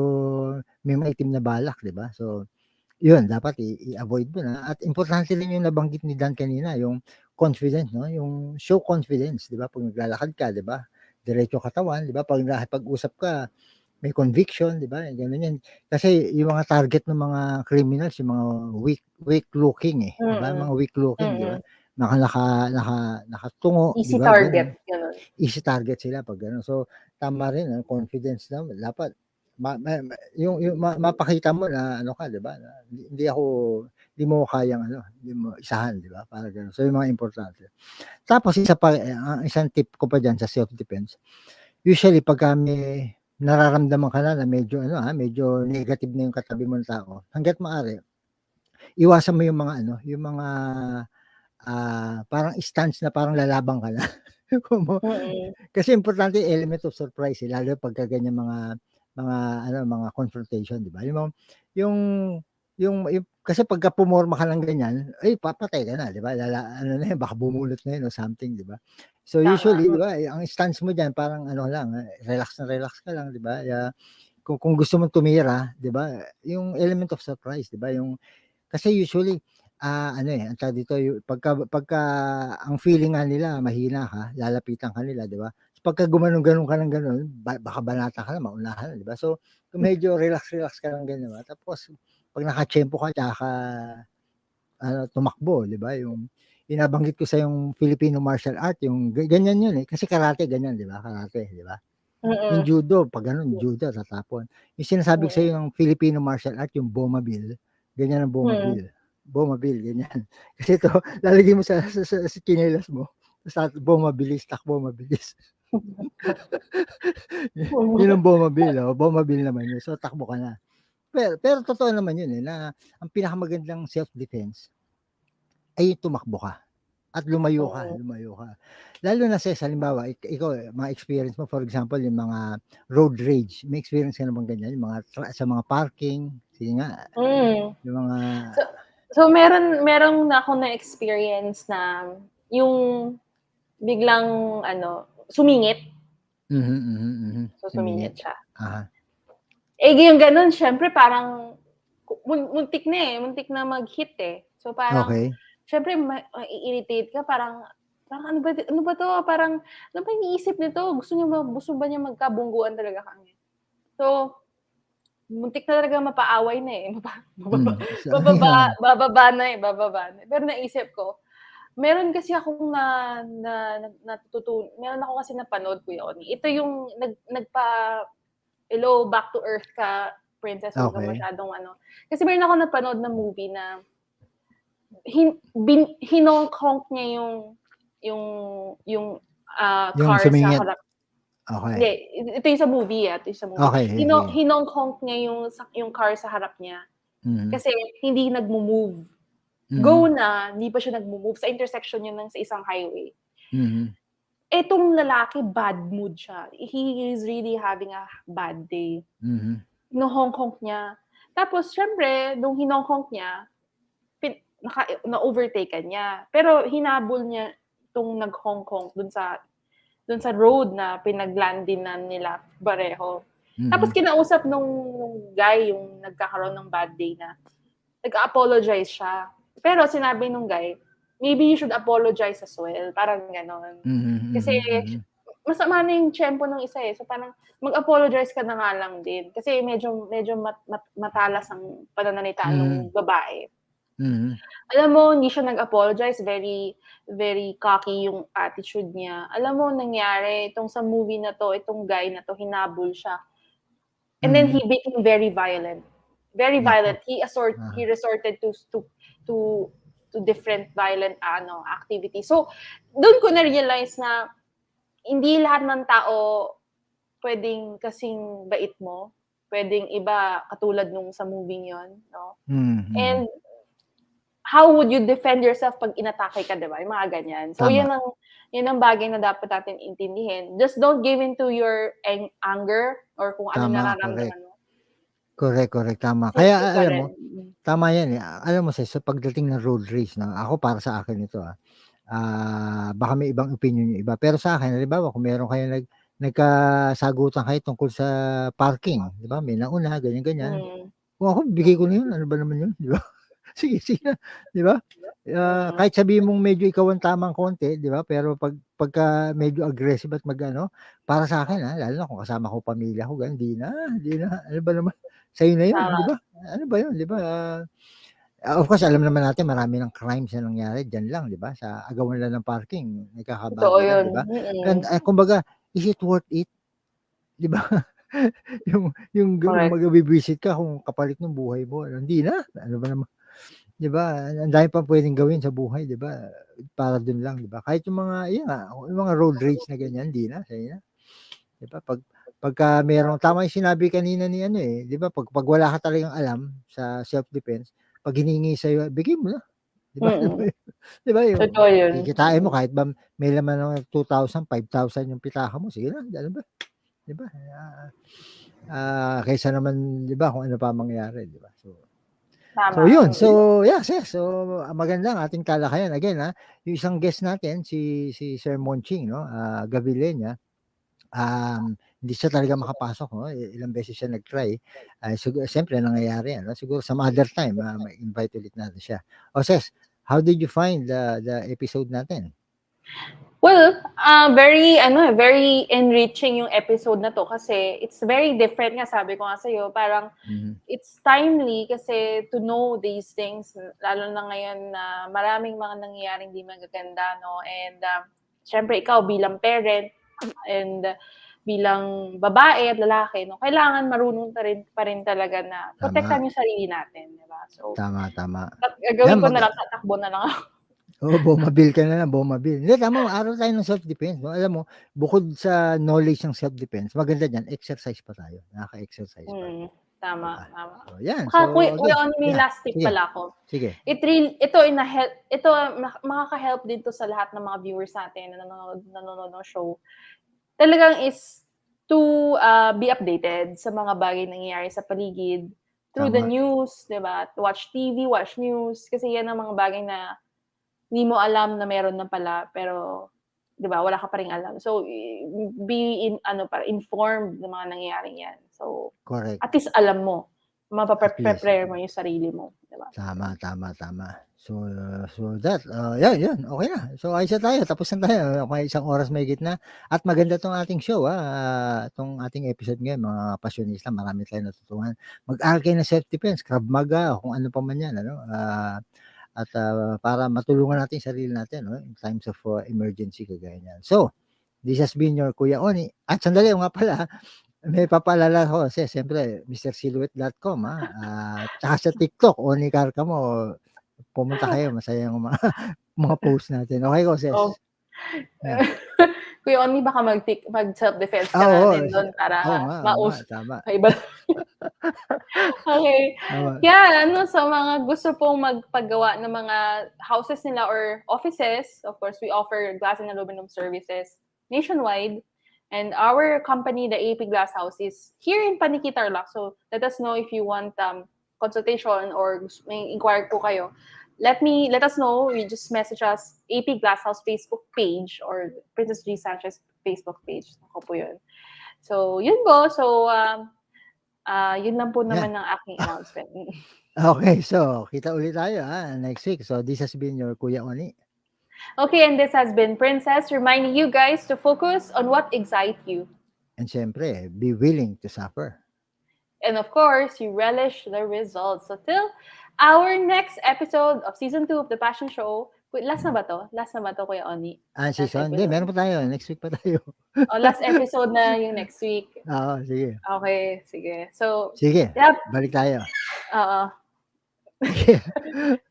may maitim na balak, di ba? So, yun, dapat i-avoid mo na. At importante rin yung nabanggit ni Dan kanina, yung confident, no? Yung show confidence, di ba? Pag naglalakad ka, di ba? Diretso katawan, di ba? Pag-usap ka, may conviction, di ba? Ganun yan. Kasi yung mga target ng mga criminals, yung mga weak looking eh, di ba? Mga weak looking, di ba? nakatungo, di Easy ba? Ganun. target, gano'n. Easy target sila pag gano'n. So, tama rin ang confidence na dapat yung mapakita mo na ano ka, di ba? Na hindi mo kayang hindi mo isahan, di ba? Para gano'n. So, yung mga importante. Tapos isang tip ko pa diyan sa self-defense. Usually pagka may nararamdaman ka na medyo medyo negative na yung katabi mong tao, hangga't maaari iwasan mo yung mga parang stance na parang lalabang ka na. Kasi importante yung element of surprise, lalo pagka ganyan mga confrontation, di ba? Yung kasi pagka pumorma ka ng ganyan, papatay ka na, di ba? Baka bumulot na yun or something, di ba? So usually, di ba, ang stance mo diyan parang lang, relax na relax ka lang, di ba? Kung gusto mong tumira, di ba? Yung element of surprise, di ba? Kasi usually ang tawag dito, pagka ang feeling nga nila mahina ka, lalapitan ka nila, di ba? Pagka gumanon-ganon ka ng ganon, baka banata ka na, maunahan, di ba? So, medyo relax ka lang ganyan, ba? Tapos, pag nakatsyempo ka, tsaka tumakbo, di ba? Yung inabanggit ko sa yung Filipino martial art, yung ganyan yun Kasi karate, ganyan, di ba? Karate, di ba? Yung judo, pag ganun, judo, tatapon. Yung sinasabi ko sa yung Filipino martial art, yung bomobile, ganyan ang bomobile. Bomobile, ganyan. Kasi ito, lalagay mo sa chinelas mo, tapos bomabilis, takbo mabilis. Yun ang bomobile, bomobile naman yun. So, takbo ka na. Pero totoo naman yun na ang pinakamagandang self-defense ay tumakbo ka at lumayo ka. Lalo na sa halimbawa, ikaw, mga experience mo, for example, yung mga road rage, may experience ka naman ganyan, yung mga sa mga parking, sige nga, yung mga... So meron na akong na-experience na yung biglang sumingit. So sumingit siya. Yung ganun, syempre parang muntik na mag-hit So parang syempre ma-irritate ka, parang ano ba to? Parang ano ba iniisip nito? Gusto ba niya magkabungguan talaga kami? So muntik na talaga mapaaway na bababa na Pero naisip ko, meron kasi akong natututunan, meron ako kasi napanood, Kuya Ony. Ito yung hello, back to earth ka, Princess, huwag ka masyadong Kasi meron ako napanood na movie na hinongkonk niya yung car sa harap. Hindi, ito yung sa movie. Hinongkonk niya yung car sa harap niya. Kasi hindi nagmo-move. Go na, hindi pa siya nagmo-move. Sa intersection yun sa isang highway. Etong lalaki, bad mood siya. He is really having a bad day. Hinongkonk niya. Tapos, syempre, nung hinongkonk niya, na-overtake niya. Pero hinabol niya itong nag-hongkong dun sa road na pinaglandinan nila pareho. Tapos kinausap nung guy yung nagkakaroon ng bad day na nag-apologize siya. Pero sinabi nung guy, maybe you should apologize as well. Parang ganon. Kasi masama na yung tiyempo ng isa So parang mag-apologize ka na nga lang din. Kasi medyo matalas ang pananalita ng babae. Alam mo, hindi siya nag-apologize. Very, very cocky yung attitude niya. Alam mo, nangyari, itong sa movie na to, itong guy na to, hinabol siya. And then he became very violent. Very violent. He resorted to different violent activities. So, doon ko na-realize na hindi lahat ng tao pwedeng kasing bait mo. Pwedeng iba katulad nung sa movie yon, no? And how would you defend yourself pag inatake ka, diba? Yung mga ganyan. So, yun ang bagay na dapat natin intindihin. Just don't give in to your anger or kung ano nararamdaman mo. Correct. Tama. Kaya, alam mo, tama yan Alam mo, sa pagdating ng road race, ako para sa akin ito, baka may ibang opinion yung iba. Pero sa akin, halimbawa, kung meron kayo nagkasagutan kayo tungkol sa parking, di ba? May nauna, ganyan. Kung ako, bigay ko na yun. Ano ba naman yun? Di ba? Sige, di ba? Kahit sabihin mong medyo ikaw ang tamang konti, di ba? Pero pagka medyo aggressive at para sa akin, lalo na kung kasama ko pamilya ko, hindi na. Ano ba naman? Sa'yo na yun, di ba? Ano ba yun, di ba? Of course, alam naman natin marami ng crimes na nangyari diyan lang, 'di ba? Sa agawan lang ng parking, Totoo nagkakabarilan, yun. 'di ba? And kumbaga, is it worth it? 'Di ba? yung Correct. magbibisit ka kung kapalit ng buhay mo, hindi na. Ano ba naman, 'di ba? Ang dami pang pwedeng gawin sa buhay, 'di ba? Para dun lang, 'di ba? Kahit yung mga, yun nga, yung mga road rage na ganyan, hindi na, sa'yo na. 'Di ba? Pagka merong, tama yung sinabi kanina ni ano, 'di ba? Pag wala ka talagang alam sa self-defense, pag hiningi sa'yo, bigay mo na, 'di ba? Mm. 'Di ba yung Totoo yun. kikitain mo kahit ba may laman ng 2,000, 5,000 yung pitaka mo, sige na, ano ba? 'Di ba? Kaysa naman, 'di ba, kung ano pa mangyari, 'di ba? So Tama. yun. So yes. So maganda ang ating talakayan. Again, yung isang guest natin si Sir Monching, no? Gavileño. Hindi siya talaga makapasok, no? Ilang beses siya nag-try. Siyempre nangyayari yan, no? Siguro some other time, ma-invite ulit natin siya. Sis, how did you find the episode natin? Well, very enriching yung episode na to kasi it's very different nga, sabi ko nga sa'yo. Parang it's timely kasi to know these things, lalo na ngayon na maraming mga nangyayaring di magaganda, no? And syempre ikaw bilang parent and bilang babae at lalaki, no, kailangan marunong pa rin talaga na protektahan yung sarili natin, di ba? So, Tama. gagawin ko na lang, tatakbo na lang ako. Oo, bumabil ka na lang, bumabil. Hindi, tama, aral tayo ng self-defense. No? Alam mo, bukod sa knowledge ng self-defense, maganda dyan, exercise pa tayo. Nakaka-exercise pa. Tama. So, yan. Kuya Ony, may last tip pala ako. Sige. Ito, makaka-help din to sa lahat ng mga viewers natin na nanonood ng show. Talagang is to be updated sa mga bagay na nangyayari sa paligid through the news, di ba? Watch TV, watch news. Kasi yan ang mga bagay na hindi mo alam na meron na pala, pero 'di ba, wala ka pa ring alam. So be informed ng mga nangyayaring 'yan. So Correct. at least alam mo, prepare mo yung sarili mo, 'di ba? Tama. So that yan, okay na. So ayos na tayo, tapos na tayo. Okay, 1 oras mahigit na. At maganda tong ating show, tong ating episode ngayon, mga pasyonista, marami tayong natutuhan. Mag-aral kayo ng self-defense, Krav Maga, kung ano pa man yan, ano. At para matulungan natin sarili natin, no, in times of emergency kagaya niyan. So, this has been your Kuya Ony. At sandali, nga pala, may papaalala ko kasi siyempre mrsilhouette.com, tsaka sa TikTok, Ony Carcamo, pumunta kayo, masaya yung mga post natin. Okay ko, sis? Oh. Kuya Ony, baka mag-self-defense ka natin doon para tama. Okay. Yeah, sa mga gusto pong magpagawa ng mga houses nila or offices, of course, we offer glass and aluminum services nationwide. And our company, the AP Glass House, is here in Paniki, Tarlac. So let us know if you want consultation or may inquire po kayo. Let us know. You just message us, AP Glass House Facebook page or Princess Sanchez Facebook page. Ako po yun. So, yun po. So, yun lang po naman ang aking announcement. Okay, so kita ulit tayo next week. So, this has been your Kuya Ony. Okay, and this has been Princess reminding you guys to focus on what excites you. And syempre, be willing to suffer. And of course, you relish the results. So till our next episode of Season 2 of The Passion Show. Last na ba to, Kuya Ony? Season? Hindi, meron pa tayo. Next week pa tayo. Last episode na yung next week. Oo, sige. Okay, sige. So, sige, yep. Balik tayo. Oo.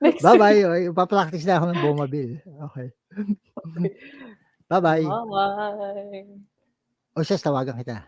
Bye-bye. Ipapractice na ako ng bumabil. Okay. Bye-bye. Bye-bye. O siya, tawagan kita.